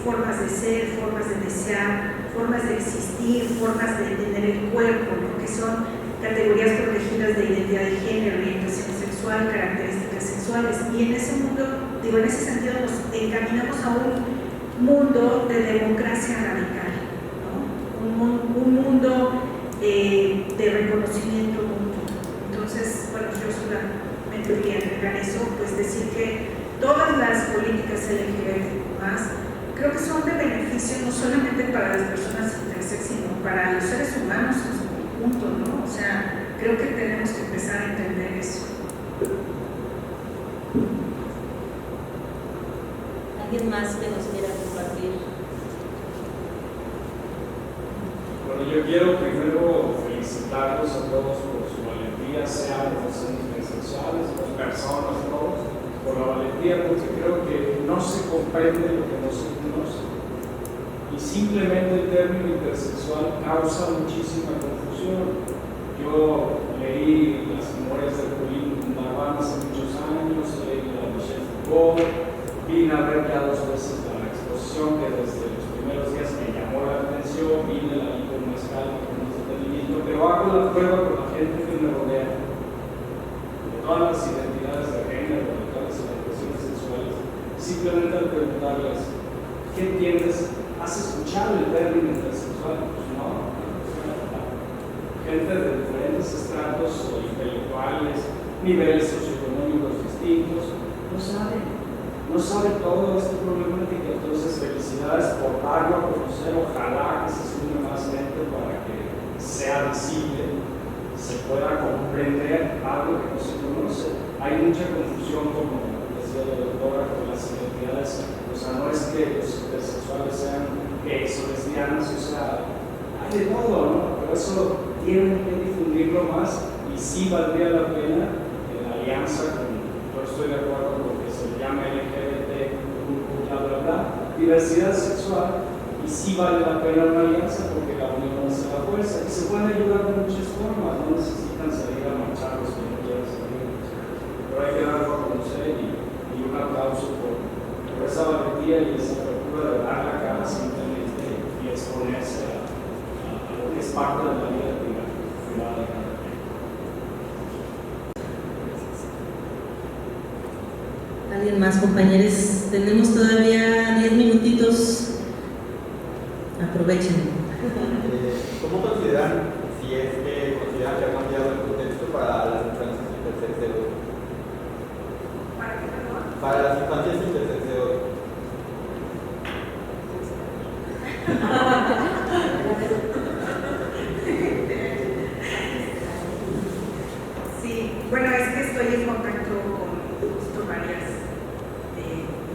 formas de ser, formas de desear, formas de existir, formas de tener el cuerpo, ¿no? Que son categorías protegidas de identidad de género, orientación sexual, características sexuales. Y en ese mundo, digo, en ese sentido nos encaminamos a un mundo de democracia radical, ¿no? Un mundo de reconocimiento mutuo. Entonces, bueno, yo solamente quería agregar eso, pues decir que todas las políticas LGBT+, creo que son de beneficio no solamente para las personas intersex, sino para los seres humanos en su conjunto, ¿no? O sea, creo que tenemos que empezar a entender eso. ¿Alguien más que nos quiera compartir? Bueno, yo quiero primero felicitarlos a todos por su valentía, sean los intersexuales, las personas, todos, por la valentía, porque creo que no se comprende lo que no se conoce. Y simplemente el término intersexual causa muchísima confusión. Yo leí las memorias de Pauline Marwan hace muchos años, leí la de Michel Foucault, vine a ver ya 2 veces la exposición que desde los primeros días me llamó la atención, vine la vi con más calma, con más detenimiento, pero hago la prueba con la gente que me rodea, de todas las identidades de género, de todas las orientaciones sexuales, simplemente al preguntarles, ¿qué entiendes? ¿Has escuchado el término intersexual? Pues no. Gente de diferentes estratos o intelectuales, niveles socioeconómicos distintos, no saben toda esta problemática. Entonces, felicidades por darlo a conocer. Ojalá que se sume más gente para que sea visible, se pueda comprender algo que no se conoce. Hay mucha confusión, como decía la doctora, con las identidades. O sea, no es que los intersexuales sean gays o lesbianas, o sea, hay de todo, ¿no? Pero eso tienen que difundirlo más y sí valdría la pena en la alianza con, yo estoy de acuerdo con que se le llame LGBT, bla, bla, bla, diversidad sexual, y sí vale la pena una alianza porque la unión hace la fuerza y se pueden ayudar de muchas formas, no necesitan salir a marchar los que no quieran salir, pero hay que darlo a conocer y un aplauso por esa valentía y esa apertura de dar la cara simplemente y exponerse a lo que es parte de la vida privada de cada quien. ¿Alguien más, compañeros? Tenemos todavía 10 minutitos. Aprovechen. ¿Cómo consideran, si es que consideran que ha cambiado el contexto para las infancias intersex de hoy? ¿Para qué, perdón? Para las infancias intersex de hoy. Sí, bueno, es que estoy en contacto con justo varias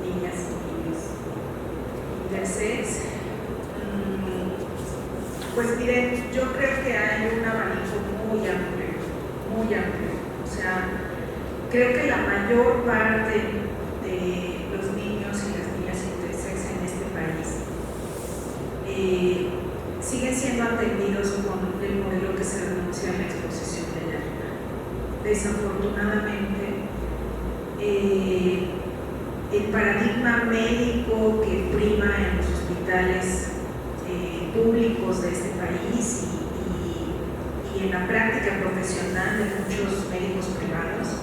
niñas y niños intersex. Pues miren, yo creo que hay un abanico muy amplio, muy amplio. O sea, creo que la mayor parte de los niños y las niñas intersex en este país siguen siendo atendidos con el modelo que se denuncia en la exposición de Lerna. Desafortunadamente, el paradigma médico que prima en los hospitales públicos de este país y en la práctica profesional de muchos médicos privados,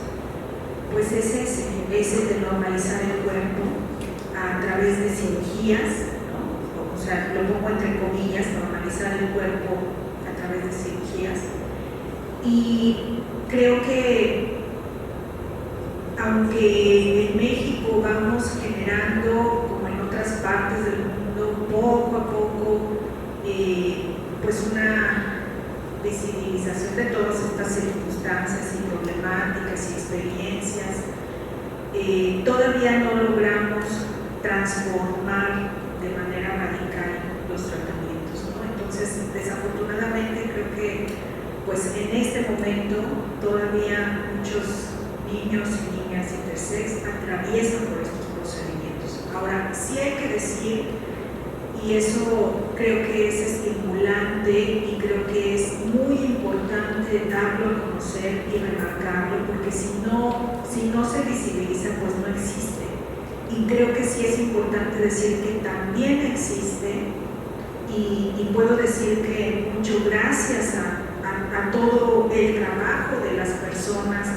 pues es ese de normalizar el cuerpo a través de cirugías, ¿no? O sea, lo pongo entre comillas, normalizar el cuerpo a través de cirugías. Y creo que aunque en México vamos generando, como en otras partes del mundo, poco a poco, pues una identificación de todas estas circunstancias y problemáticas y experiencias, todavía no logramos transformar de manera radical los tratamientos, ¿no? Entonces, desafortunadamente, creo que pues en este momento todavía muchos niños y niñas intersex atraviesan por estos procedimientos. Ahora, sí hay que decir, y eso creo que es estimulante y creo que es muy importante darlo a conocer y remarcarlo, porque si no se visibiliza, pues no existe. Y creo que sí es importante decir que también existe, y puedo decir que mucho gracias a todo el trabajo de las personas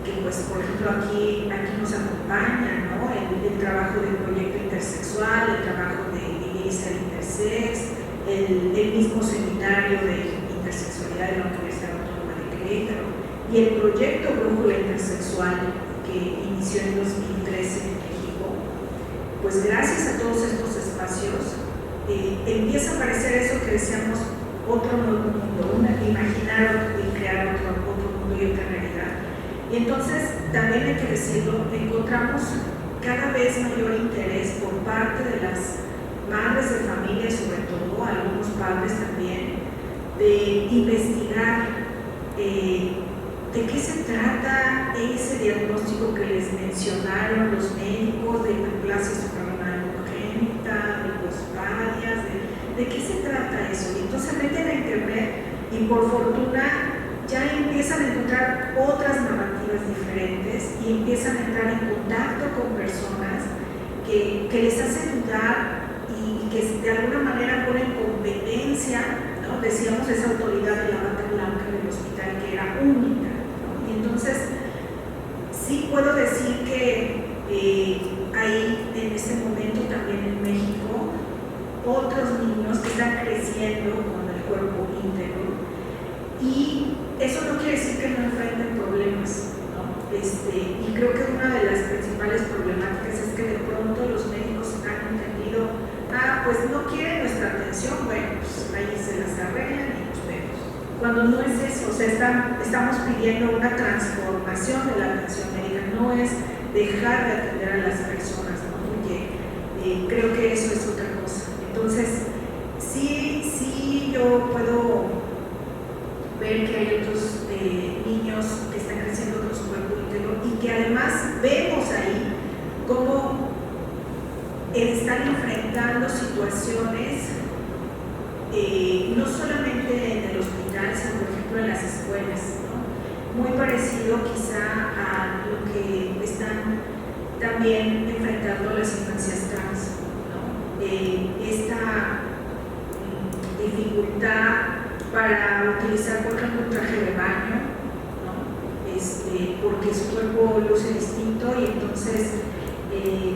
que pues, por ejemplo, aquí nos acompañan, ¿no? El trabajo del proyecto intersexual, el trabajo de Vivir y Ser Intersex, el mismo seminario de intersexualidad de la Universidad Autónoma de Querétaro y el proyecto Brújula Intersexual que inició en 2013 en México. Pues gracias a todos estos espacios empieza a aparecer eso que decíamos, otro nuevo mundo, imaginar y crear otro mundo y otra realidad. Y entonces, también hay que decirlo, encontramos cada vez mayor interés por parte de las madres de familia, sobre todo, algunos padres también, de investigar de qué se trata ese diagnóstico que les mencionaron los médicos de hiperplasia suprarrenal congénita, de hipospadias, de qué se trata eso. Y entonces se meten a internet y por fortuna ya empiezan a encontrar otras narrativas diferentes y empiezan a entrar en contacto con personas que les hacen dudar y que de alguna manera ponen competencia, ¿no? Decíamos esa autoridad de la bata blanca del hospital que era única, ¿no? Y entonces sí puedo decir que hay en este momento también en México otros niños que están creciendo con el cuerpo íntegro, y eso no quiere decir que no enfrenten problemas, ¿no? Y creo que una de las principales problemáticas es que de pronto los médicos han entendido, pues no quieren nuestra atención, bueno, pues ahí se las arreglan y nos vemos. Cuando no es eso, o sea, estamos pidiendo una transformación de la atención médica, no es dejar de atender a las personas, ¿no? Porque creo que eso es otra cosa. Entonces, sí yo puedo ver que hay otros niños que están creciendo con su cuerpo íntegro y que además vemos ahí cómo están enfrentando situaciones no solamente en el hospital, sino por ejemplo en las escuelas, ¿no? Muy parecido quizá a lo que están también enfrentando las infancias trans, ¿no? Esta dificultad para utilizar, por ejemplo, un traje de baño, ¿no? Porque su cuerpo luce distinto y entonces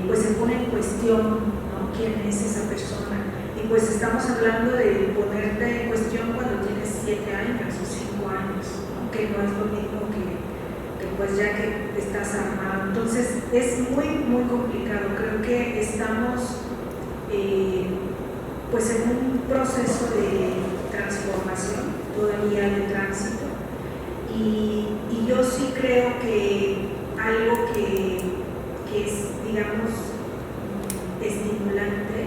pues se pone en cuestión, ¿no? ¿Quién es esa persona? Y pues estamos hablando de ponerte en cuestión cuando tienes 7 años o 5 años, ¿no? Que no es lo mismo que pues ya que estás armado. Entonces es muy, muy complicado. Creo que estamos pues en un proceso de transformación todavía de tránsito, y yo sí creo que algo que es, digamos, estimulante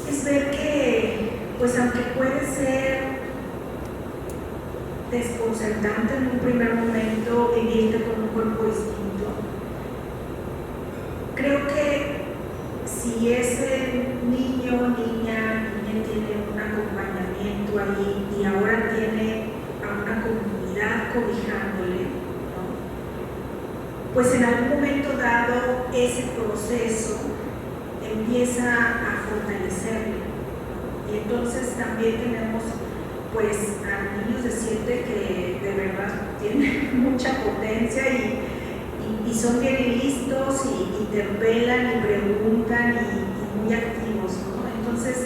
es ver que, pues aunque puede ser desconcertante en un primer momento vivirte con un cuerpo distinto, creo que si ese niño, niña tiene un acompañamiento ahí y ahora tiene a una comunidad cobijándole, ¿no? Pues en algún momento dado ese proceso empieza a fortalecerle, ¿no? Y entonces también tenemos pues a niños de 7 que de verdad tienen mucha potencia y son bien listos y interpelan y preguntan y muy activos, ¿no? Entonces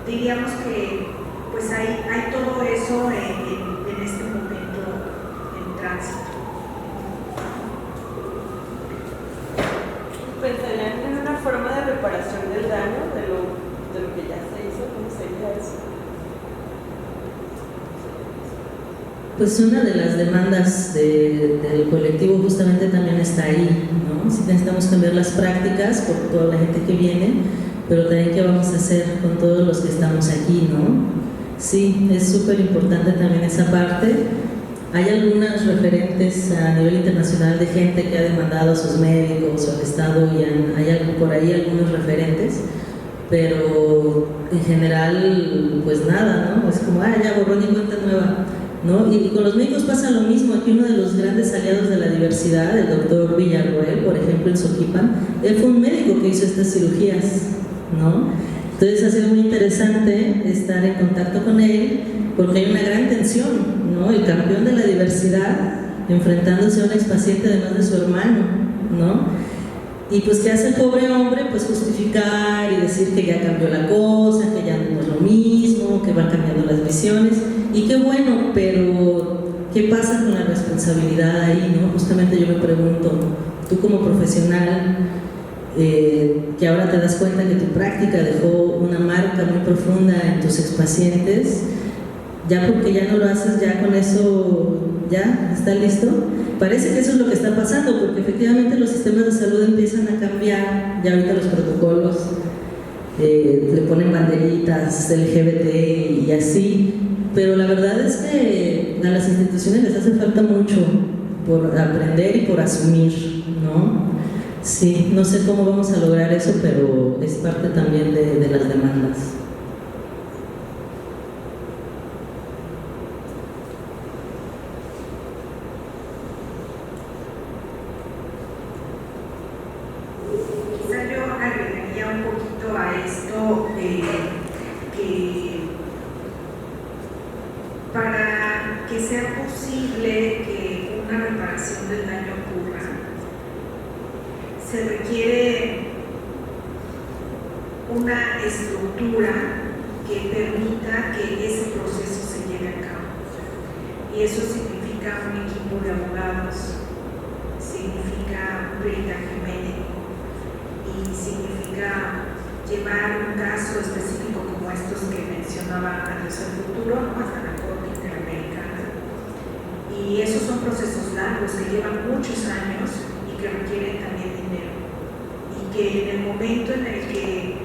diríamos que pues hay todo eso en este momento en tránsito. ¿Pensarían en una forma de reparación del daño de lo que ya se hizo? ¿Cómo sería eso? Pues una de las demandas del colectivo justamente también está ahí, ¿no? Sí necesitamos cambiar las prácticas por toda la gente que viene, pero también qué vamos a hacer con todos los que estamos aquí, ¿no? Sí, es súper importante también esa parte. Hay algunas referentes a nivel internacional de gente que ha demandado a sus médicos o al Estado y hay por ahí algunos referentes, pero en general pues nada, ¿no? Es como, ya borrón y cuenta nueva, ¿no? Y con los médicos pasa lo mismo. Aquí uno de los grandes aliados de la diversidad, el doctor Villarroel, por ejemplo, en Soquipan, él fue un médico que hizo estas cirugías, ¿no? Entonces ha sido muy interesante estar en contacto con él porque hay una gran tensión, ¿no? El campeón de la diversidad enfrentándose a un expaciente además de su hermano, ¿no? Y pues ¿qué hace el pobre hombre? Pues justificar y decir que ya cambió la cosa, que ya no es lo mismo, que van cambiando las visiones, y qué bueno, pero ¿qué pasa con la responsabilidad ahí, no? Justamente yo me pregunto, tú como profesional, que ahora te das cuenta que tu práctica dejó una marca muy profunda en tus expacientes, ya porque ya no lo haces, ya con eso, ya está listo. Parece que eso es lo que está pasando, porque efectivamente los sistemas de salud empiezan a cambiar, ya ahorita los protocolos le ponen banderitas LGBT y así, pero la verdad es que a las instituciones les hace falta mucho por aprender y por asumir, ¿no? Sí, no sé cómo vamos a lograr eso, pero es parte también de las demandas. Quizá yo agregaría un poquito a esto que para que sea posible que una reparación del daño ocurra, se requiere una estructura que permita que ese proceso se lleve a cabo. Y eso significa un equipo de abogados, significa un peritaje médico y significa llevar un caso específico como estos que mencionaba Andrés al futuro, ¿no? Hasta la Corte Interamericana. Y esos son procesos largos que llevan muchos años y que requieren también dinero. Y que en el momento en el que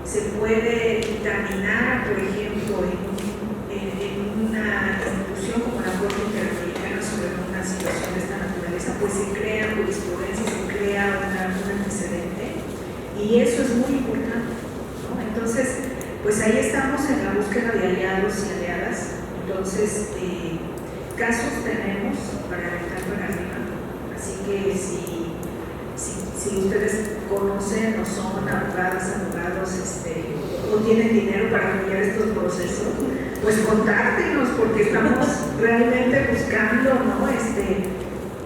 se puede dictaminar, por ejemplo, en una institución como la Corte Interamericana sobre una situación de esta naturaleza, pues se crea jurisprudencia, se crea un antecedente, y eso es muy importante, ¿no? Entonces, pues ahí estamos en la búsqueda de aliados y aliadas. Entonces, casos tenemos para aventar para arriba, así que si ustedes conocen o son abogados, o tienen dinero para apoyar estos procesos, pues contáctenos, porque estamos realmente buscando, ¿no?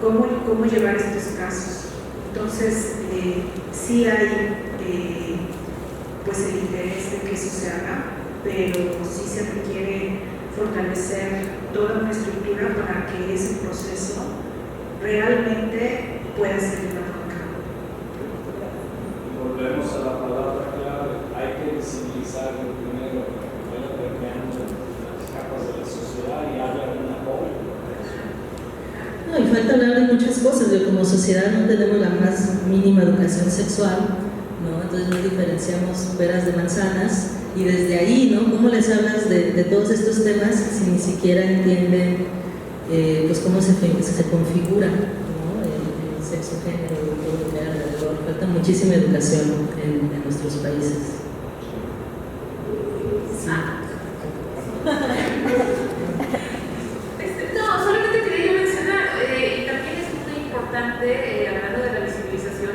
cómo llevar estos casos. Entonces, sí hay pues el interés de que eso se haga, pero sí se requiere fortalecer toda una estructura para que ese proceso realmente pueda ser llevado a cabo. Volvemos a la palabra clave, hay que visibilizar primero para que vaya permeando las capas de la sociedad y haya un apoyo. No, y falta hablar de muchas cosas. Como sociedad no tenemos la más mínima educación sexual, ¿no? Entonces no diferenciamos peras de manzanas, y desde ahí, ¿no? ¿Cómo les hablas de todos estos temas si ni siquiera entienden pues cómo se configura, ¿no? el sexo, género, todo lo que hay alrededor? Falta muchísima educación en nuestros países. Sí. No, solamente quería yo mencionar, y también es muy importante, hablando de la visibilización,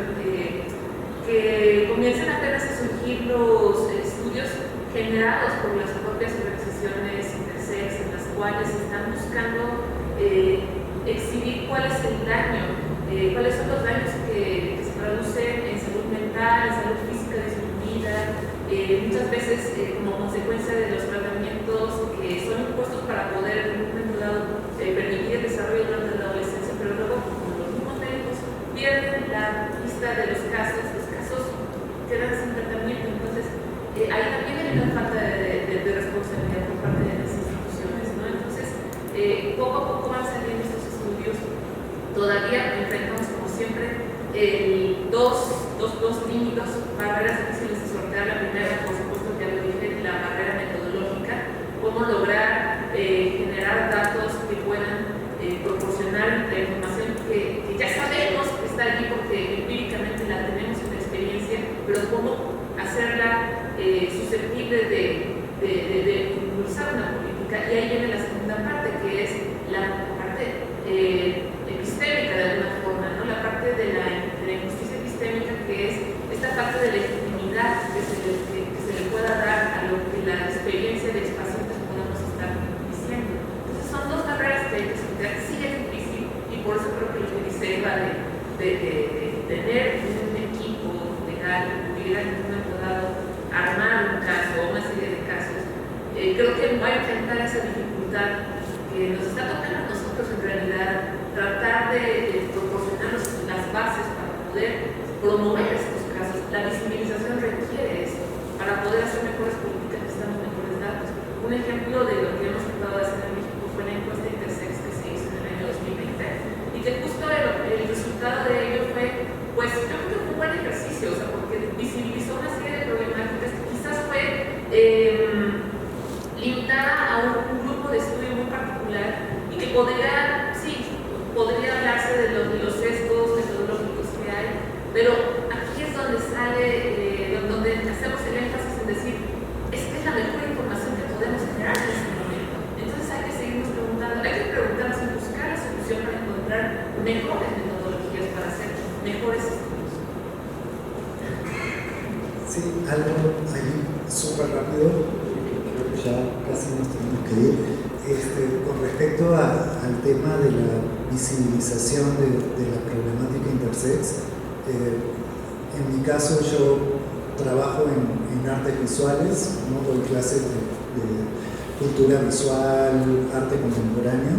que comiencen apenas a surgir los estudios generados por las propias organizaciones intersex, en las cuales están buscando exhibir cuál es el daño, cuáles son los daños que se producen en salud mental, en salud física disminuida, muchas veces como consecuencia de los tratamientos que son impuestos para poder en un momento dado permitir el desarrollo durante la adolescencia, pero luego como los mismos médicos pierden la vista de los casos quedan sin tratamiento. Entonces ahí también hay una falta de responsabilidad por parte de las instituciones, ¿no? Entonces poco a poco van saliendo estos estudios. Todavía enfrentamos, como siempre, dos límites, barreras difíciles de sortear. La primera, por supuesto, ya lo dije, la barrera metodológica, cómo lograr generar datos que puedan proporcionar la información que ya sabemos que está allí porque empíricamente la tenemos en la experiencia, pero cómo hacerla susceptible de impulsar una política. Y ahí viene la segunda parte, que es la parte epistémica de alguna forma, ¿no? La parte de la injusticia epistémica, que es esta parte de legitimidad que se le pueda dar a lo que la experiencia de expacientes podamos estar diciendo. Entonces son dos barreras que hay que sortear. Sí es difícil, y por eso creo que lo que dice Eva de tener un equipo legal que pudiera en un momento dado armar un caso o una serie de casos, creo que va a enfrentar esa dificultad que nos está tocando a nosotros en realidad, tratar de proporcionarnos las bases para poder promover estos casos. La visibilización requiere eso para poder hacer mejores políticas, necesitamos mejores datos. Un ejemplo de lo que hemos tratado de hacer en México fue la encuesta Intersex que se hizo en el año 2020 y que justo el resultado de ello fue, pues yo creo que fue un buen ejercicio, o sea, porque visibilizó una serie de problemáticas que quizás fue limitada a un grupo de estudio muy particular y que podría hablarse de los sesgos metodológicos que hay, pero aquí es donde sale, donde hacemos el énfasis en decir, es que es la mejor información que podemos generar en ese momento. Entonces hay que seguirnos preguntando, hay que preguntarnos y buscar la solución para encontrar mejores metodologías para hacer mejores estudios. Sí, algo ahí súper rápido, creo que ya casi nos tenemos que ir. Con respecto al tema de la visibilización de la problemática intersex, en mi caso yo trabajo en artes visuales, ¿no? Doy clases de cultura visual, arte contemporáneo,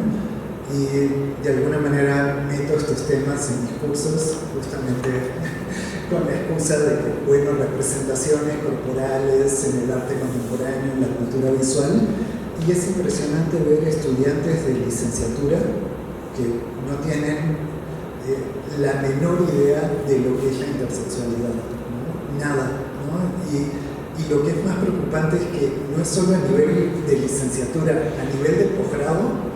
y de alguna manera meto estos temas en mis cursos justamente con la excusa de que, bueno, representaciones corporales en el arte contemporáneo, en la cultura visual. Y es impresionante ver estudiantes de licenciatura que no tienen la menor idea de lo que es la intersexualidad, ¿no? Nada, ¿no? Y lo que es más preocupante es que no es solo a nivel de licenciatura, a nivel de posgrado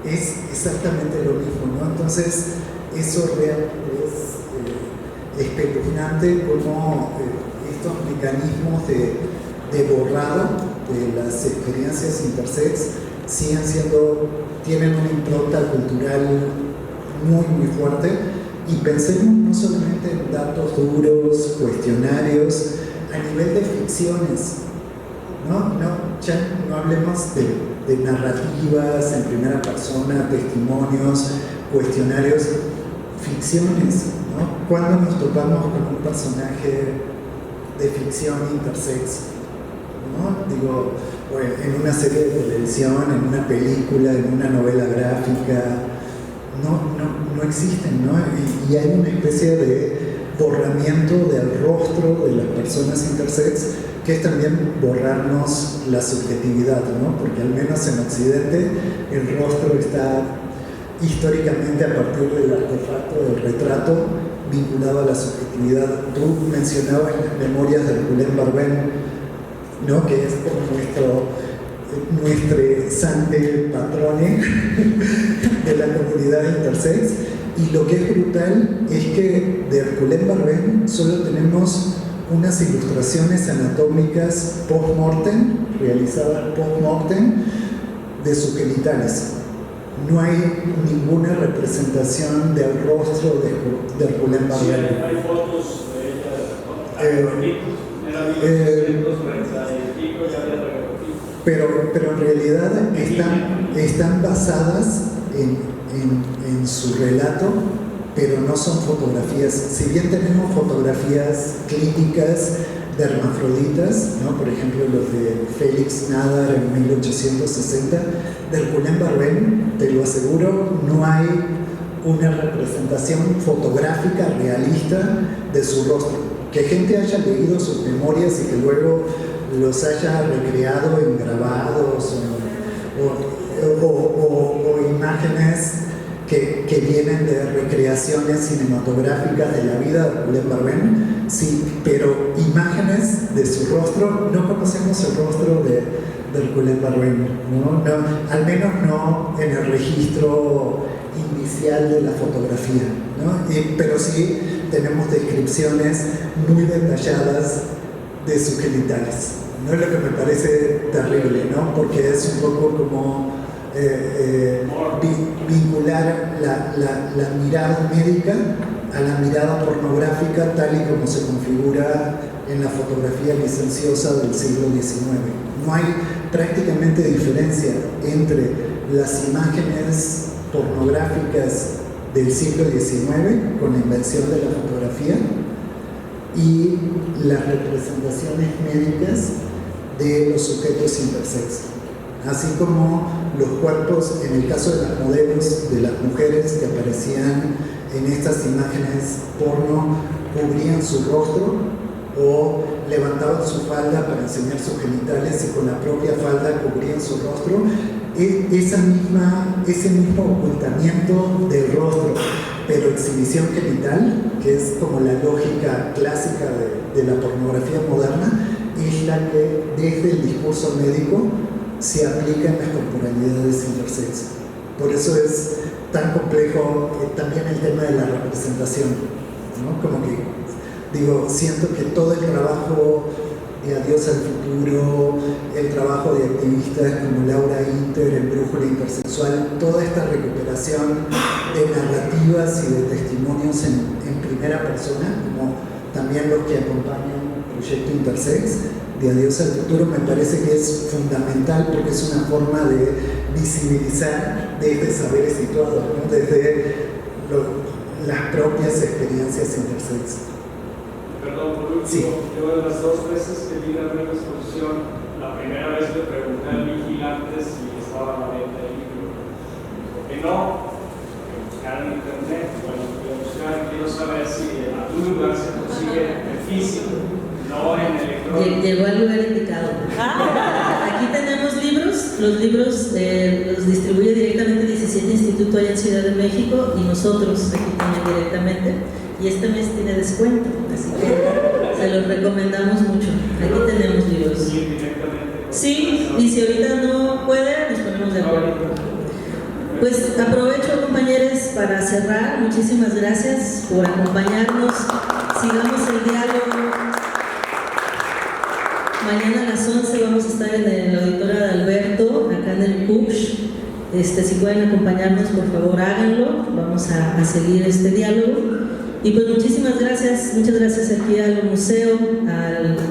es exactamente lo mismo, ¿no? Entonces, eso realmente es espeluznante como estos mecanismos de borrado de las experiencias intersex tienen una impronta cultural muy fuerte, y pensemos no solamente en datos duros, cuestionarios, a nivel de ficciones, ya no hablemos de narrativas en primera persona, testimonios, cuestionarios, ficciones, ¿no? Cuando nos topamos con un personaje de ficción intersex, ¿no? Digo, en una serie de televisión, en una película, en una novela gráfica, no existen, ¿no? Y hay una especie de borramiento del rostro de las personas intersex, que es también borrarnos la subjetividad, ¿no? Porque al menos en Occidente el rostro está históricamente a partir del artefacto del retrato vinculado a la subjetividad. Tú mencionabas las memorias de Herculén Barbén, ¿no? Que es como nuestro sante patrone de la comunidad intersex, y lo que es brutal es que de Herculén Barbén solo tenemos unas ilustraciones anatómicas post-mortem, realizadas post-mortem, de sus genitales. No hay ninguna representación del rostro de Herculén Barbén. Sí, hay fotos de ella, pero en realidad están basadas en su relato, pero no son fotografías. Si bien tenemos fotografías clínicas de hermafroditas, ¿no? Por ejemplo los de Félix Nadar en 1860, de Herculén Barbén, te lo aseguro, no hay una representación fotográfica realista de su rostro. Que gente haya leído sus memorias y que luego los haya recreado en grabados o imágenes que vienen de recreaciones cinematográficas de la vida de Julen Barben, sí, pero imágenes de su rostro, no conocemos el rostro de Julen Barben, ¿no? Al menos no en el registro inicial de la fotografía, ¿no? Pero sí tenemos descripciones muy detalladas de sus genitales, ¿no? Es lo que me parece terrible, ¿no? Porque es un poco como vincular la mirada médica a la mirada pornográfica tal y como se configura en la fotografía licenciosa del siglo XIX. No hay prácticamente diferencia entre las imágenes pornográficas del siglo XIX con la invención de la fotografía y las representaciones médicas de los sujetos intersex, así como los cuerpos, en el caso de las modelos, de las mujeres que aparecían en estas imágenes porno, cubrían su rostro o levantaban su falda para enseñar sus genitales y con la propia falda cubrían su rostro. Ese mismo ocultamiento del rostro, pero exhibición genital, que es como la lógica clásica de la pornografía moderna, es la que desde el discurso médico se aplica en las corporalidades intersex. Por eso es tan complejo también el tema de la representación, ¿no? Como que, digo, siento que todo el trabajo de Adiós al Futuro, el trabajo de activistas como Laura Inter en Brújula Intersexual, toda esta recuperación de narrativas y de testimonios en primera persona, como también los que acompañan el proyecto Intersex de Adiós al Futuro, me parece que es fundamental porque es una forma de visibilizar desde saberes situados, ¿no? Desde las propias experiencias intersex. Perdón, por último, sí. Yo de las 2 veces que vi la exposición, la primera vez le pregunté al vigilante si estaba a la venta el libro. ¿Por qué no? Que buscar en internet. Bueno, voy a buscar, quiero saber si en algún lugar se consigue en físico, no en electrónico. Llegó al lugar indicado. Aquí tenemos libros, los libros los distribuye directamente 17 Instituto allá en Ciudad de México y nosotros aquí también directamente. Y este mes tiene descuento, así que se los recomendamos mucho. Aquí tenemos libros. Sí, y si ahorita no puede, nos ponemos de acuerdo. Pues aprovecho, compañeros, para cerrar. Muchísimas gracias por acompañarnos. Sigamos el diálogo. Mañana a las 11 vamos a estar en la auditorio de Alberto, acá en el CUPSH. Si pueden acompañarnos, por favor, háganlo. Vamos a seguir este diálogo. Y pues muchísimas gracias, muchas gracias aquí al museo,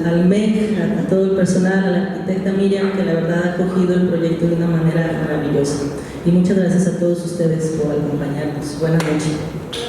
al MEC, a todo el personal, a la arquitecta Miriam, que la verdad ha acogido el proyecto de una manera maravillosa. Y muchas gracias a todos ustedes por acompañarnos. Buenas noches.